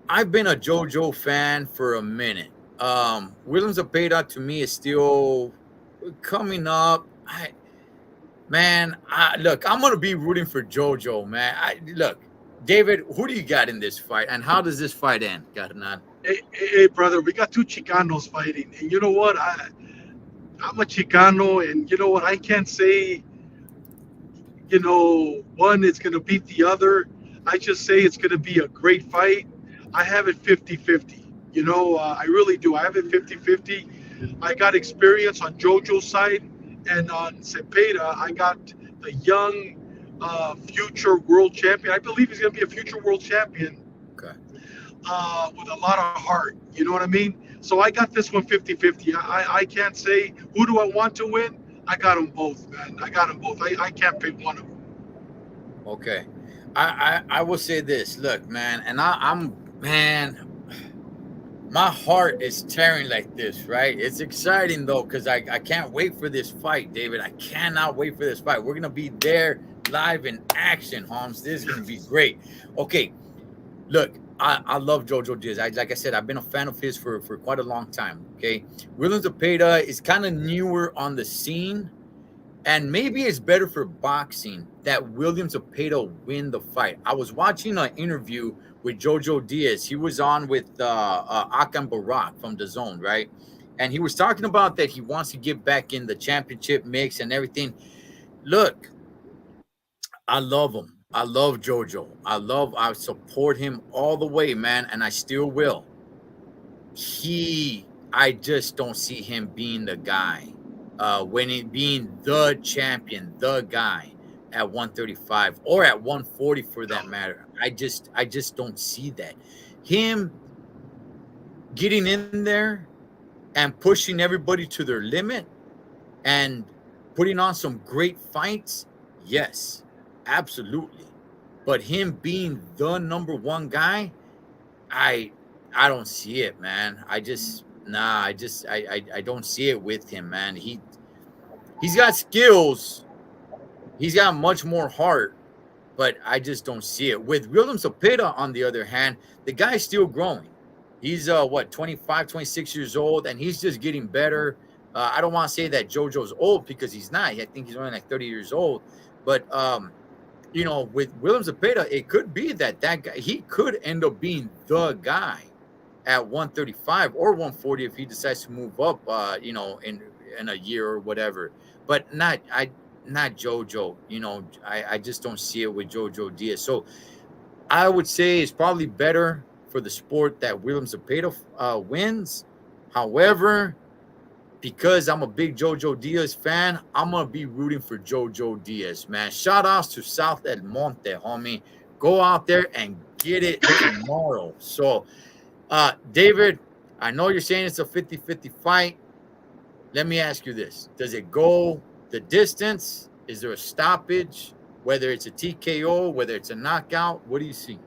Speaker 1: I've been a JoJo fan for a minute. William Zepeda to me is still coming up. Look, I'm gonna be rooting for JoJo, man. Look, David, who do you got in this fight, and how does this fight end, Garnan?
Speaker 2: Hey, brother, we got two Chicanos fighting, and you know what? I'm a Chicano, and you know what? I can't say, one is going to beat the other. I just say it's going to be a great fight. I have it 50-50. I really do. I have it 50-50. I got experience on JoJo's side, and on Cepeda, I got the young future world champion. I believe he's going to be a future world champion.
Speaker 1: Okay.
Speaker 2: With a lot of heart. You know what I mean? So I got this one 50-50. I can't say who do I want to win. I got them both, man. I got them both. I can't pick one of them.
Speaker 1: Okay. I will say this. Look, man, and I'm man, my heart is tearing like this, right? It's exciting though, because I can't wait for this fight, David. I cannot wait for this fight. We're gonna be there live in action, Holmes. This is gonna be great. Okay, look, I love JoJo Diaz. Like I said, I've been a fan of his for quite a long time. Okay, William Zepeda is kind of newer on the scene, and maybe it's better for boxing that William Zepeda win the fight. I was watching an interview with JoJo Diaz. He was on with Akan Barak from The Zone, right? And he was talking about that he wants to get back in the championship mix and everything. Look, I love him. I love JoJo. I support him all the way, man, and I still will. I just don't see him being the guy, being the champion, the guy at 135 or at 140 for that matter. I just don't see that. Him getting in there and pushing everybody to their limit and putting on some great fights, yes, absolutely. But him being the number one guy, I don't see it, man. I don't see it with him, man. He's got skills. He's got much more heart, but I just don't see it. With William Zepeda, on the other hand, the guy's still growing. He's what, 25, 26 years old, and he's just getting better. I don't want to say that JoJo's old because he's not. I think he's only like 30 years old. But with William Zepeda, it could be that guy, he could end up being the guy at 135 or 140 if he decides to move up, in a year or whatever. But not JoJo. I just don't see it with JoJo Diaz. So I would say it's probably better for the sport that William Zepeda wins. However, because I'm a big JoJo Diaz fan, I'm gonna be rooting for JoJo Diaz, man. Shout outs to South El Monte, homie. Go out there and get it tomorrow. So, David, I know you're saying it's a 50-50 fight. Let me ask you this. Does it go the distance? Is there a stoppage? Whether it's a TKO, whether it's a knockout, what do you see?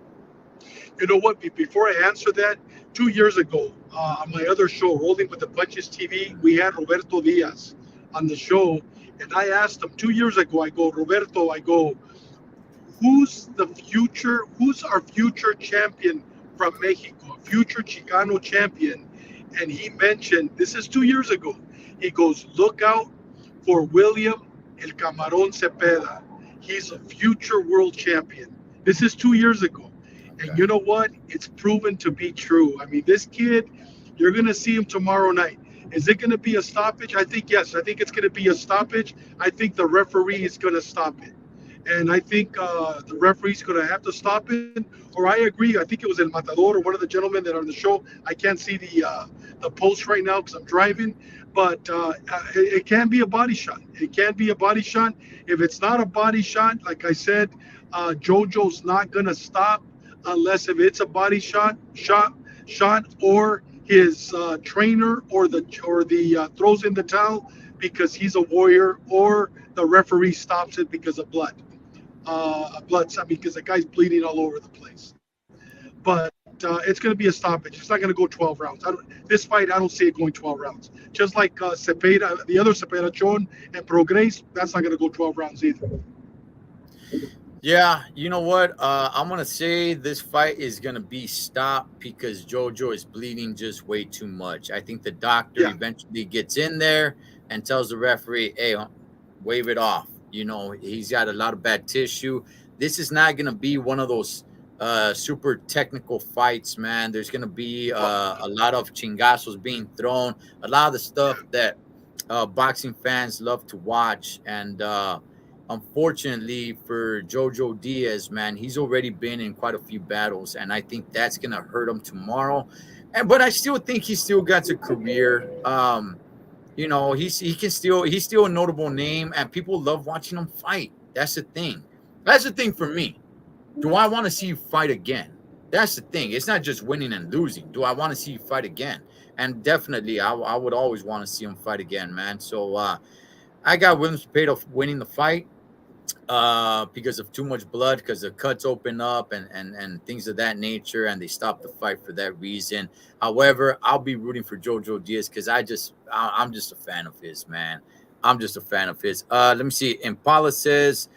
Speaker 2: You know what? Before I answer that, 2 years ago, on my other show, Rolling with the Punches TV, we had Roberto Diaz on the show. And I asked him 2 years ago, I go, Roberto, I go, who's our future champion from Mexico, future Chicano champion? And he mentioned, this is 2 years ago, he goes, look out for William El Camarón Cepeda. He's a future world champion. This is 2 years ago. And
Speaker 1: Okay.
Speaker 2: you know what? It's proven to be true. I mean, this kid, you're going to see him tomorrow night. Is it going to be a stoppage? I think yes. I think it's going to be a stoppage. I think the referee is going to stop it. And I think the referee's going to have to stop it. Or I agree. I think it was El Matador or one of the gentlemen that are on the show. I can't see the post right now because I'm driving. But it can be a body shot. It can be a body shot. If it's not a body shot, like I said, JoJo's not going to stop unless if it's a body shot, or his trainer or the throws in the towel because he's a warrior, or the referee stops it because of blood, because the guy's bleeding all over the place. But it's going to be a stoppage. It's not going to go 12 rounds. This fight, I don't see it going 12 rounds. Just like Cepeda, the other Cepeda, Chon and Prograis, that's not going to go 12 rounds either.
Speaker 1: Yeah, you know what? I'm gonna say this fight is gonna be stopped because JoJo is bleeding just way too much. I think the doctor
Speaker 2: Yeah,
Speaker 1: eventually gets in there and tells the referee, "Hey, wave it off." He's got a lot of bad tissue. This is not gonna be one of those super technical fights, man. There's gonna be a lot of chingazos being thrown, a lot of the stuff that boxing fans love to watch, and unfortunately for Jojo Diaz, man, he's already been in quite a few battles, and I think that's gonna hurt him tomorrow. But I still think he still got a career. He's still a notable name, and people love watching him fight. That's the thing. That's the thing for me. Do I want to see you fight again? That's the thing. It's not just winning and losing. Do I want to see you fight again? And definitely, I would always want to see him fight again, man. So I got William Cepeda winning the fight because of too much blood, because the cuts open up and things of that nature, and they stopped the fight for that reason. However, I'll be rooting for Jojo Diaz because I'm just a fan of his, man. I'm just a fan of his. Let me see. Impala says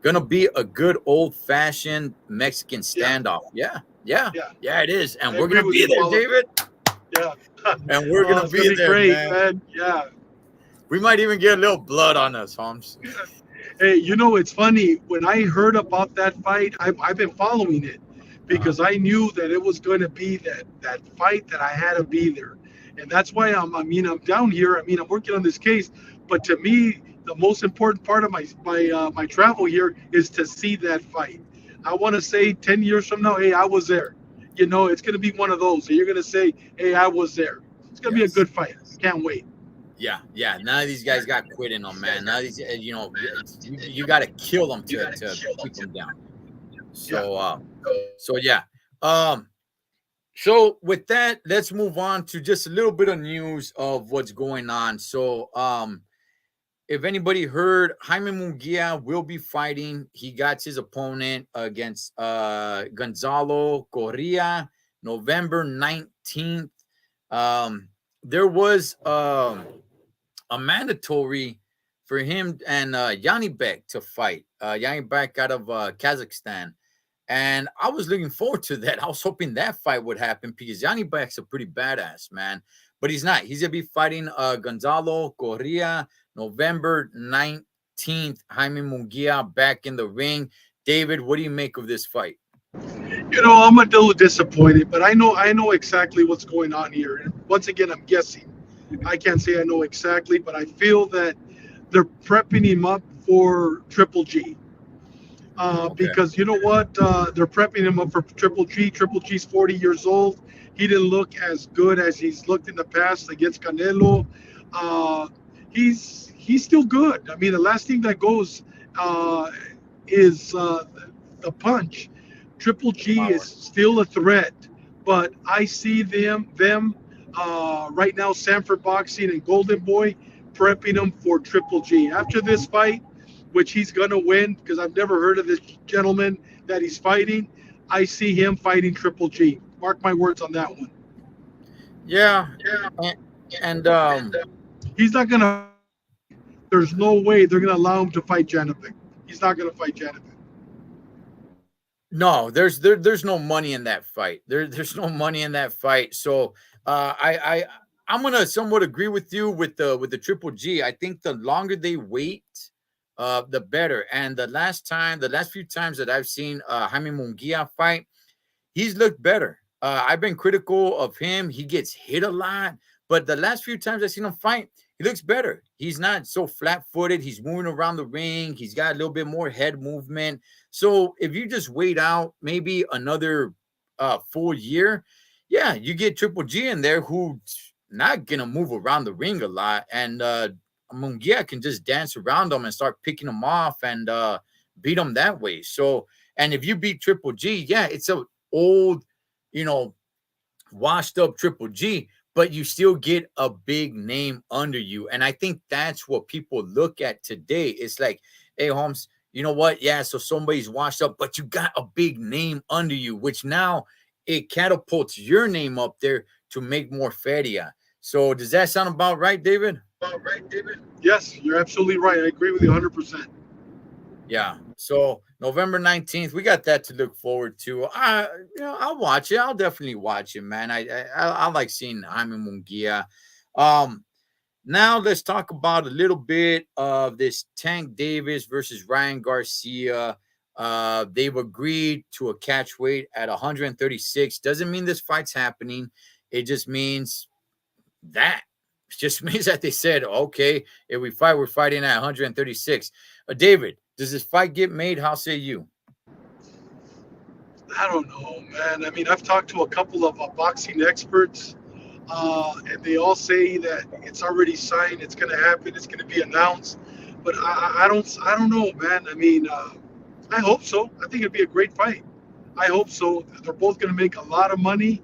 Speaker 1: gonna be a good old fashioned Mexican
Speaker 2: yeah,
Speaker 1: standoff. Yeah, yeah,
Speaker 2: yeah.
Speaker 1: yeah, it is,
Speaker 2: I
Speaker 1: and we're
Speaker 2: agree
Speaker 1: gonna
Speaker 2: with
Speaker 1: be
Speaker 2: you,
Speaker 1: there,
Speaker 2: Paulo.
Speaker 1: David,
Speaker 2: Yeah.
Speaker 1: and we're gonna
Speaker 2: It's gonna
Speaker 1: be
Speaker 2: be
Speaker 1: there,
Speaker 2: great,
Speaker 1: man.
Speaker 2: man. Yeah.
Speaker 1: We might even get a little blood on us, Holmes.
Speaker 2: Hey, it's funny. When I heard about that fight, I've been following it
Speaker 1: Uh-huh.
Speaker 2: because I knew that it was going to be that fight that I had to be there, and that's why I'm down here. I'm working on this case, but to me, the most important part of my travel here is to see that fight. I want to say 10 years from now, hey, I was there. It's going to be one of those. So you're going to say, hey, I was there. It's going to be a
Speaker 1: Yes.
Speaker 2: good fight. Can't wait.
Speaker 1: Yeah, yeah. None of these guys got quit in them, man. None of these, you got to kill them to keep them down.
Speaker 2: Yeah.
Speaker 1: So yeah. Um, so with that, let's move on to just a little bit of news of what's going on. So, if anybody heard, Jaime Munguia will be fighting. He got his opponent against Gonzalo Correa, November 19th. There was a mandatory for him and Yanni Bek to fight. Yanni Bek out of Kazakhstan. And I was looking forward to that. I was hoping that fight would happen because Yanni Bek's a pretty badass, man. But he's not. He's going to be fighting Gonzalo Correa November 19th. Jaime Munguia back in the ring. David, what do you make of this fight?
Speaker 2: I'm a little disappointed, but I know exactly what's going on here. And once again, I'm guessing. I can't say I know exactly, but I feel that they're prepping him up for Triple G.
Speaker 1: Okay.
Speaker 2: Because you know what? They're prepping him up for Triple G. Triple G's 40 years old. He didn't look as good as he's looked in the past against Canelo. Uh, he's still good. I mean, the last thing that goes uh, is the punch. Triple
Speaker 1: The
Speaker 2: G is
Speaker 1: power.
Speaker 2: still a threat, but I see them right now. Sanford Boxing and Golden Boy prepping him for Triple G. After this fight, which he's gonna win because I've never heard of this gentleman that he's fighting. I see him fighting Triple G. Mark my words on that one.
Speaker 1: Yeah. And, and
Speaker 2: He's not gonna. There's no way they're gonna allow him to fight Janovic. He's not gonna fight Janovic.
Speaker 1: no, there's no money in that fight. There's no money in that fight. So I'm gonna somewhat agree with you with the Triple G. I think the longer they wait, the better. And the last few times that I've seen Jaime Munguia fight, he's looked better. I've been critical of him. He gets hit a lot, but the last few times I've seen him fight, he looks better. He's not so flat footed. He's moving around the ring. He's got a little bit more head movement. So if you just wait out maybe another full year, yeah, you get Triple G in there who's not gonna move around the ring a lot, and Munguia can just dance around them and start picking them off and beat them that way. So, and if you beat Triple G, yeah, it's a old, you know, washed up Triple G, but you still get a big name under you. And I think that's what people look at today. It's like, hey, Holmes, you know what? Yeah, so somebody's washed up, but you got a big name under you, which now it catapults your name up there to make more feria. So does that sound about right, David?
Speaker 2: Yes, you're absolutely right. I agree with you 100%.
Speaker 1: Yeah. So November 19th, we got that to look forward to. I'll watch it. I'll definitely watch it, man. I like seeing Jaime Munguia. Um, Now let's talk about a little bit of this Tank Davis versus Ryan Garcia. They've agreed to a catch weight at 136. Doesn't mean this fight's happening. It just means that. It just means that they said, okay, if we fight, we're fighting at 136. David, does this fight get made? How say you?
Speaker 2: I don't know, man. I mean, I've talked to a couple of boxing experts, and they all say that it's already signed. It's going to happen. It's going to be announced. But I don't know, man. I mean, I hope so. I think it'd be a great fight. I hope so. They're both going to make a lot of money,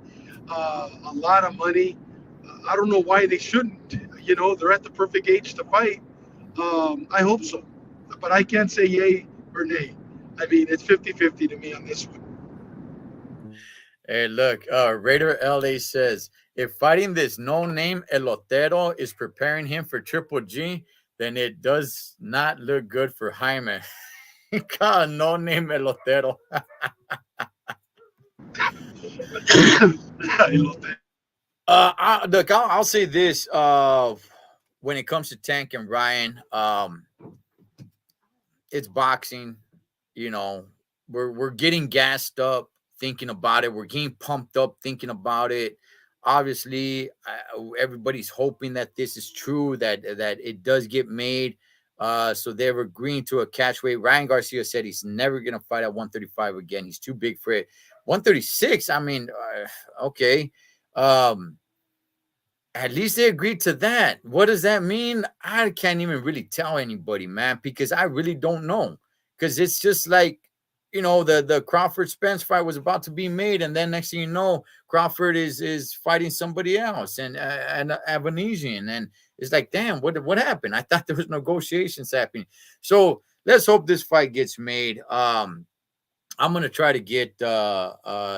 Speaker 2: a lot of money. I don't know why they shouldn't. They're at the perfect age to fight. I hope so, but I can't say yay or nay. I mean, it's 50-50 to me on this one.
Speaker 1: Hey, look, Raider LA says if fighting this no-name Elotero is preparing him for Triple G, then it does not look good for Jaime. God, no-name Elotero. Look, I'll say this. When it comes to Tank and Ryan, it's boxing. You know, we're getting gassed up thinking about it. We're getting pumped up thinking about it. Obviously, everybody's hoping that this is true, that it does get made. So they're agreeing to a catch weight. Ryan Garcia said he's never gonna fight at 135 again. He's too big for it. 136. I mean, okay. Um, at least they agreed to that. What does that mean? I can't even really tell anybody, man, because I really don't know. Because it's just like, the Crawford Spence fight was about to be made, and then next thing you know, Crawford is fighting somebody else and Avanesian, and it's like, damn, what happened? I thought there was negotiations happening. So let's hope this fight gets made. I'm gonna try to get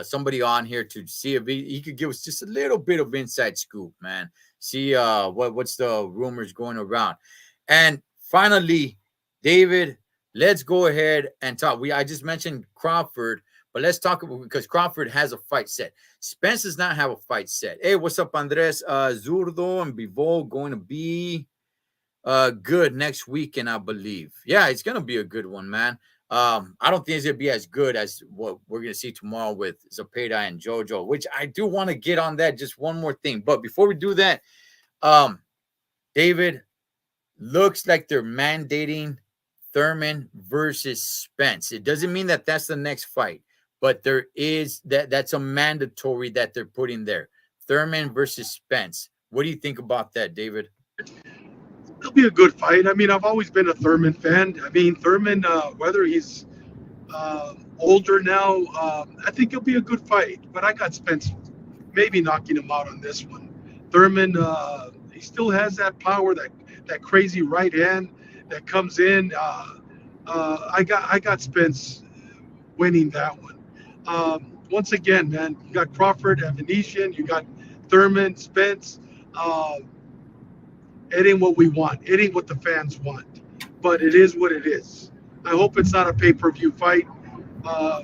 Speaker 1: somebody on here to see if he could give us just a little bit of inside scoop, man. See what's the rumors going around. And finally, David, let's go ahead and talk. I just mentioned Crawford, but let's talk about, because Crawford has a fight set. Spence does not have a fight set. Hey, what's up, Andres? Zurdo and Bivol going to be good next weekend, I believe. Yeah, it's gonna be a good one, man. I don't think it's gonna be as good as what we're gonna see tomorrow with Zapata and Jojo, which I do want to get on that. Just one more thing, but before we do that, um, David, looks like they're mandating Thurman versus Spence. It doesn't mean that that's the next fight, but there is that's a mandatory that they're putting there. Thurman versus Spence. What do you think about that, David?
Speaker 2: It'll be a good fight. I mean, I've always been a Thurman fan. I mean, Thurman, whether he's older now, I think it'll be a good fight. But I got Spence maybe knocking him out on this one. Thurman, he still has that power, that crazy right hand that comes in. I got Spence winning that one. Once again, man, you got Crawford, Venetian, you got Thurman, Spence. Uh, it ain't what we want. It ain't what the fans want. But it is what it is. I hope it's not a pay-per-view fight. Uh,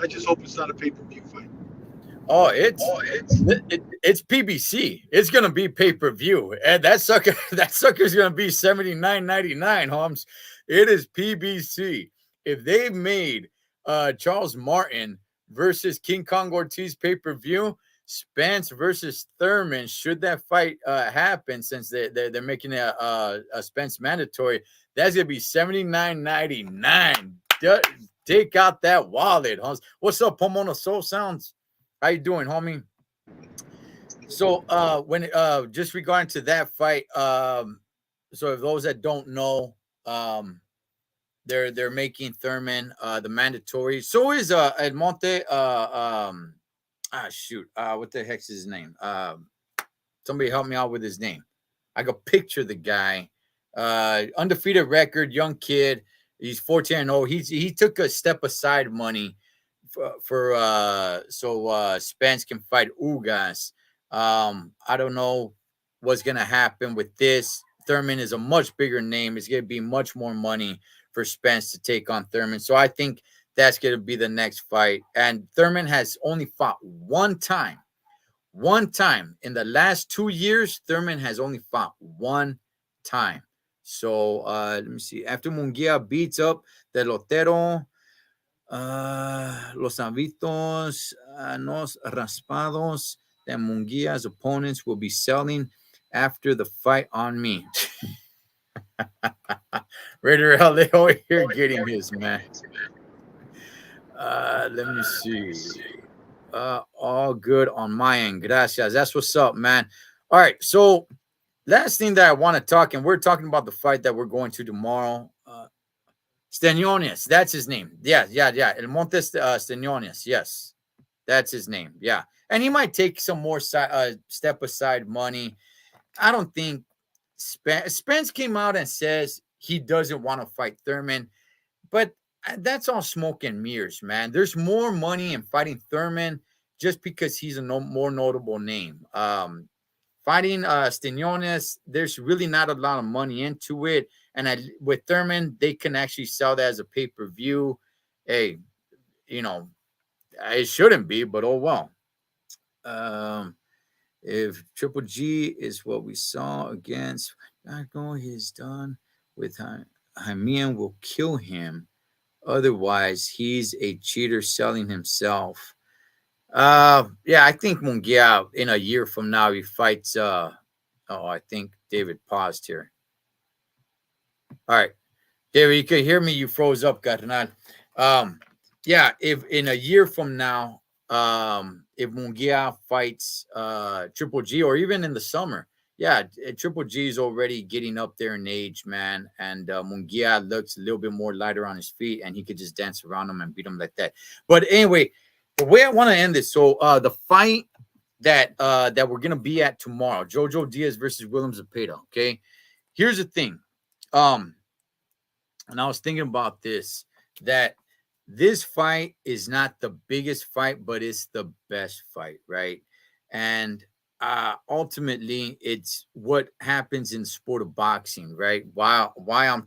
Speaker 2: I just hope it's not a pay-per-view fight.
Speaker 1: Oh, it's PBC. It's gonna be pay per view, and that sucker's gonna be $79.99. Holmes, it is PBC. If they made Charles Martin versus King Kong Ortiz pay per view, Spence versus Thurman, should that fight happen, since they're making a Spence mandatory, that's gonna be $79.99. Take out that wallet, Holmes. What's up, Pomona Soul Sounds? How you doing, homie? So when just regarding to that fight, so if those that don't know, they're making Thurman the mandatory. So is El Monte shoot, what the heck's his name? Somebody help me out with his name. I could picture the guy. Undefeated record, young kid. He's 14-0. He took a step aside money for so Spence can fight Ugas. I don't know what's gonna happen with this. Thurman is a much bigger name. It's gonna be much more money for Spence to take on Thurman. So I think that's gonna be the next fight. And Thurman has only fought one time. One time in the last 2 years, Thurman has only fought one time. So let me see. After Munguia beats up the Lotero, los hábitos nos raspados that Munguia's opponents will be selling after the fight on me. Raider LA here getting his, man. Let me see. All good on my end. Gracias. That's what's up, man. All right. So, last thing that I want to talk, and we're talking about the fight that we're going to tomorrow. Steniones, that's his name. Yeah. El Montes Steniones. Yes, that's his name. Yeah. And he might take some more step aside money. I don't think Spence came out and says he doesn't want to fight Thurman, but that's all smoke and mirrors, man. There's more money in fighting Thurman just because he's a more notable name. Fighting Steniones, there's really not a lot of money into it. And with Thurman, they can actually sell that as a pay-per-view. Hey, it shouldn't be, but oh well. If Triple G is what we saw against Nago, he's done with Jaimian will kill him. Otherwise, he's a cheater selling himself. Yeah, I think Munguia in a year from now he fights. I think David paused here. All right, David, you could hear me. You froze up, Carnal. Yeah, if in a year from now, if Munguia fights Triple G, or even in the summer, yeah, Triple G is already getting up there in age, man, and Munguia looks a little bit more lighter on his feet, and he could just dance around him and beat him like that. But anyway, the way I want to end this, so the fight that we're gonna be at tomorrow, Jojo Diaz versus William Zepeda. Okay, here's the thing, and I was thinking about this, that this fight is not the biggest fight, but it's the best fight, right? And ultimately it's what happens in sport of boxing, right? Why I'm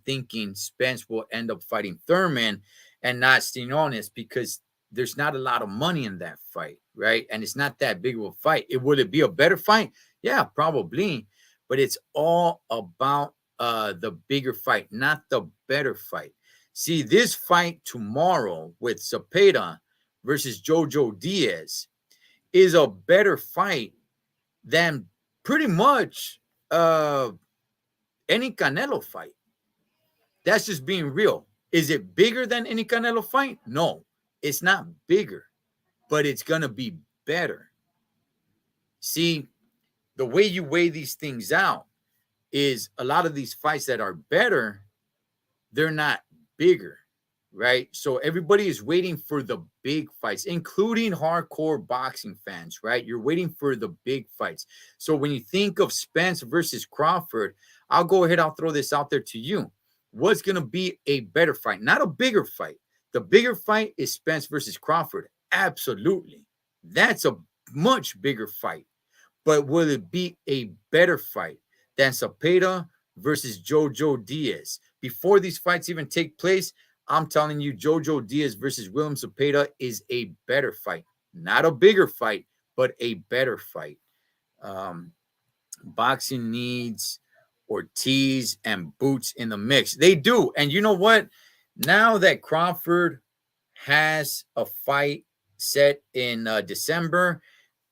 Speaker 1: thinking Spence will end up fighting Thurman and not Stenonis, because there's not a lot of money in that fight, right? And it's not that big of a fight. Will it be a better fight? Yeah, probably, but it's all about the bigger fight, not the better fight. See, this fight tomorrow with Cepeda versus Jojo Diaz is a better fight than pretty much uh, any Canelo fight. That's just being real. Is it bigger than any Canelo fight? No, it's not bigger, but it's going to be better. See, the way you weigh these things out is a lot of these fights that are better, they're not bigger, right? So everybody is waiting for the big fights, including hardcore boxing fans, right? You're waiting for the big fights. So when you think of Spence versus Crawford, I'll go ahead, I'll throw this out there to you. What's going to be a better fight? Not a bigger fight. The bigger fight is Spence versus Crawford. Absolutely. That's a much bigger fight. But will it be a better fight than Cepeda versus Jojo Diaz? Before these fights even take place, I'm telling you, Jojo Diaz versus William Cepeda is a better fight. Not a bigger fight, but a better fight. Um, Boxing needs Ortiz and Boots in the mix. They do. And you know what? Now that Crawford has a fight set in December,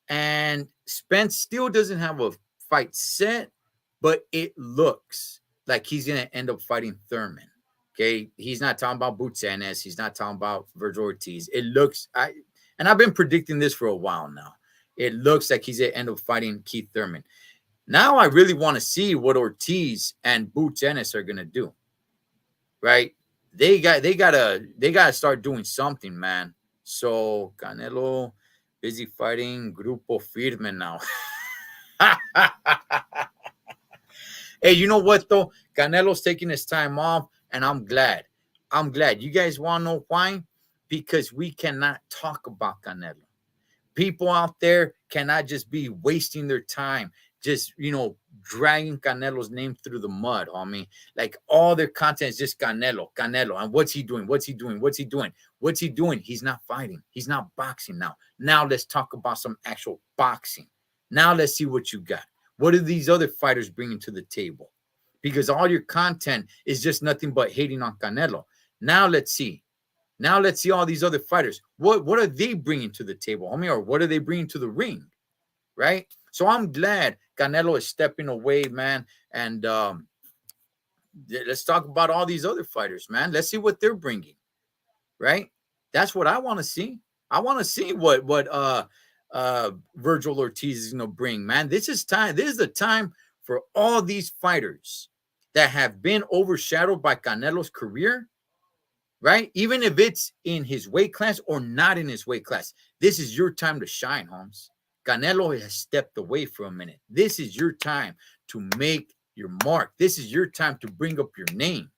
Speaker 1: and Spence still doesn't have a fight set, but it looks like he's going to end up fighting Thurman. Okay. He's not talking about Butsanes. He's not talking about Virgil Ortiz. It looks, and I've been predicting this for a while now. It looks like he's going to end up fighting Keith Thurman. Now I really want to see what Ortiz and Butsanes are going to do. Right. They gotta start doing something, man. So Canelo busy fighting Grupo Firme now. Hey, you know what though? Canelo's taking his time off, and I'm glad. I'm glad. You guys want to know why? Because we cannot talk about Canelo. People out there cannot just be wasting their time, just dragging Canelo's name through the mud, homie. Like all their content is just Canelo, Canelo, and what's he doing? What's he doing? What's he doing? What's he doing? He's not fighting. He's not boxing now. Now let's talk about some actual boxing. Now let's see what you got. What are these other fighters bringing to the table? Because all your content is just nothing but hating on Canelo. Now let's see. Now let's see all these other fighters. What are they bringing to the table, homie? Or what are they bringing to the ring, right? So I'm glad Canelo is stepping away, man. And let's talk about all these other fighters, man. Let's see what they're bringing, right? That's what I want to see. I want to see what Virgil Ortiz is going to bring, man. This is time. This is the time for all these fighters that have been overshadowed by Canelo's career, right? Even if it's in his weight class or not in his weight class, this is your time to shine, Holmes. Canelo has stepped away for a minute. This is your time to make your mark. This is your time to bring up your name,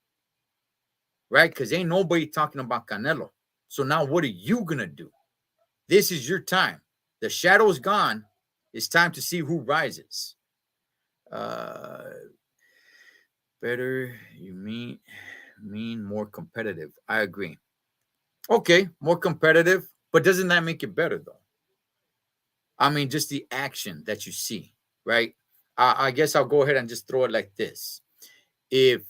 Speaker 1: right? Because ain't nobody talking about Canelo. So now what are you going to do? This is your time. The shadow is gone. It's time to see who rises. Better, you mean more competitive. I agree. Okay, more competitive, but doesn't that make it better though? I mean, just the action that you see, right? I guess I'll go ahead and just throw it like this. If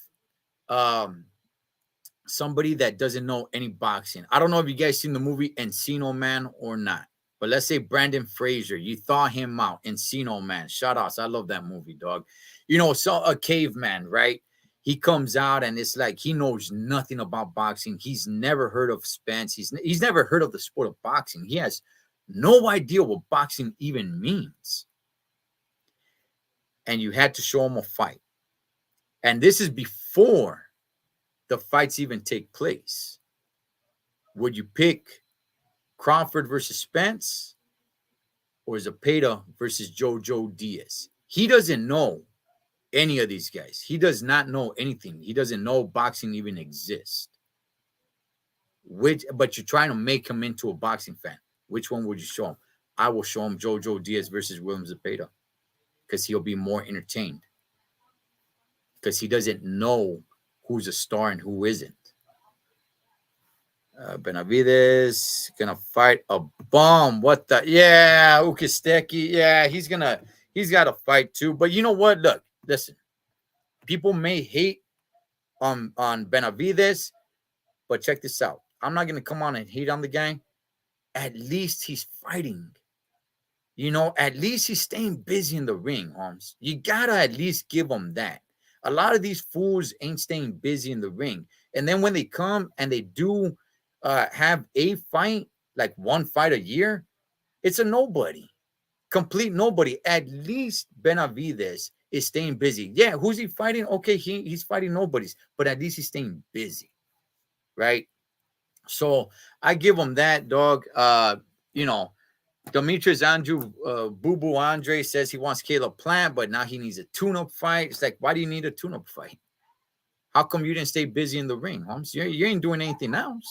Speaker 1: somebody that doesn't know any boxing, I don't know if you guys seen the movie Encino Man or not, but let's say Brandon Fraser, you thaw him out, Encino Man, shout outs. I love that movie, dog. So a caveman, right? He comes out and it's like he knows nothing about boxing. He's never heard of Spence. He's never heard of the sport of boxing. He has no idea what boxing even means. And you had to show him a fight. And this is before the fights even take place. Would you pick Crawford versus Spence or Zepeda versus Jojo Diaz? He doesn't know any of these guys. He does not know anything. He doesn't know boxing even exists. But you're trying to make him into a boxing fan. Which one would you show him? I will show him Jojo Diaz versus William Zepeda because he'll be more entertained because he doesn't know who's a star and who isn't. Benavides gonna fight a bomb. What the? Yeah, Ukisteki. Yeah, he's got to fight too. But you know what? Look, listen. People may hate on Benavides, but check this out. I'm not gonna come on and hate on the guy. At least he's fighting. At least he's staying busy in the ring, Holmes. You gotta at least give him that. A lot of these fools ain't staying busy in the ring. And then when they come and they do have a fight, like one fight a year, it's a nobody. Complete nobody. At least Benavides is staying busy. Yeah, who's he fighting? Okay, he's fighting nobodies, but at least he's staying busy, right? So I give him that, dog. You know, Demetrius Andrew, Boo Boo Andre says he wants Caleb Plant, but now he needs a tune-up fight. It's like, why do you need a tune-up fight? How come you didn't stay busy in the ring, Holmes? You ain't doing anything else.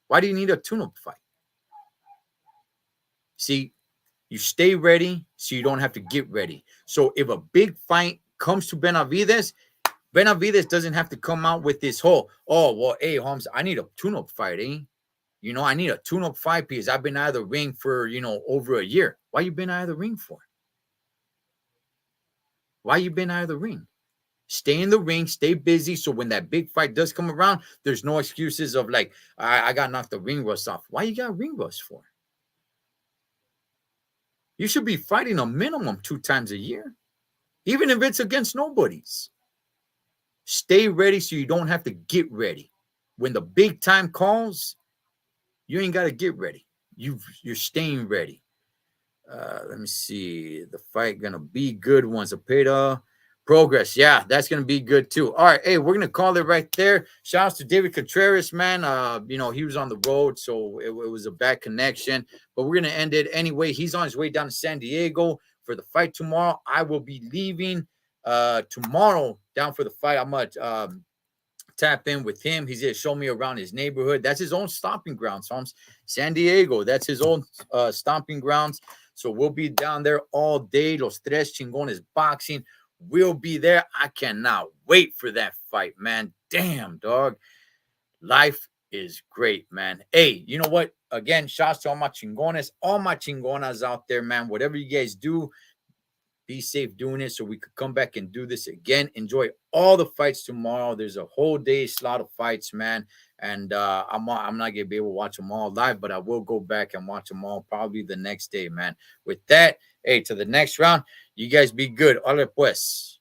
Speaker 1: Why do you need a tune-up fight? See, you stay ready so you don't have to get ready. So if a big fight comes to Benavides doesn't have to come out with this whole, oh, well, hey, Holmes, I need a tune-up fight, eh? I need a tune-up fight because I've been out of the ring for, over a year. Why you been out of the ring for? Why you been out of the ring? Stay in the ring, stay busy, so when that big fight does come around, there's no excuses of like, I got knocked the ring rust off. Why you got ring rust for? You should be fighting a minimum 2 times a year, even if it's against nobodies. Stay ready so you don't have to get ready. When the big time calls, you ain't got to get ready. You're staying ready. Let me see. The fight gonna be good once Zepeda progress. Yeah, that's gonna be good too. All right, hey, we're gonna call it right there. Shout out to David Contreras, man. He was on the road, so it was a bad connection. But we're gonna end it anyway. He's on his way down to San Diego for the fight tomorrow. I will be leaving tomorrow down for the fight. I'm gonna tap in with him. He's gonna show me around his neighborhood. That's his own stomping grounds, Holmes. San Diego. That's his own stomping grounds. So we'll be down there all day. Los Tres Chingones Boxing. We'll be there. I cannot wait for that fight, man. Damn, dog. Life is great, man. Hey, you know what? Again, shouts to all my chingones, all my chingonas out there, man. Whatever you guys do, be safe doing it so we could come back and do this again. Enjoy all the fights tomorrow. There's a whole day slot of fights, man. And I'm not going to be able to watch them all live, but I will go back and watch them all probably the next day, man. With that, hey, to the next round, you guys be good. Ole pues.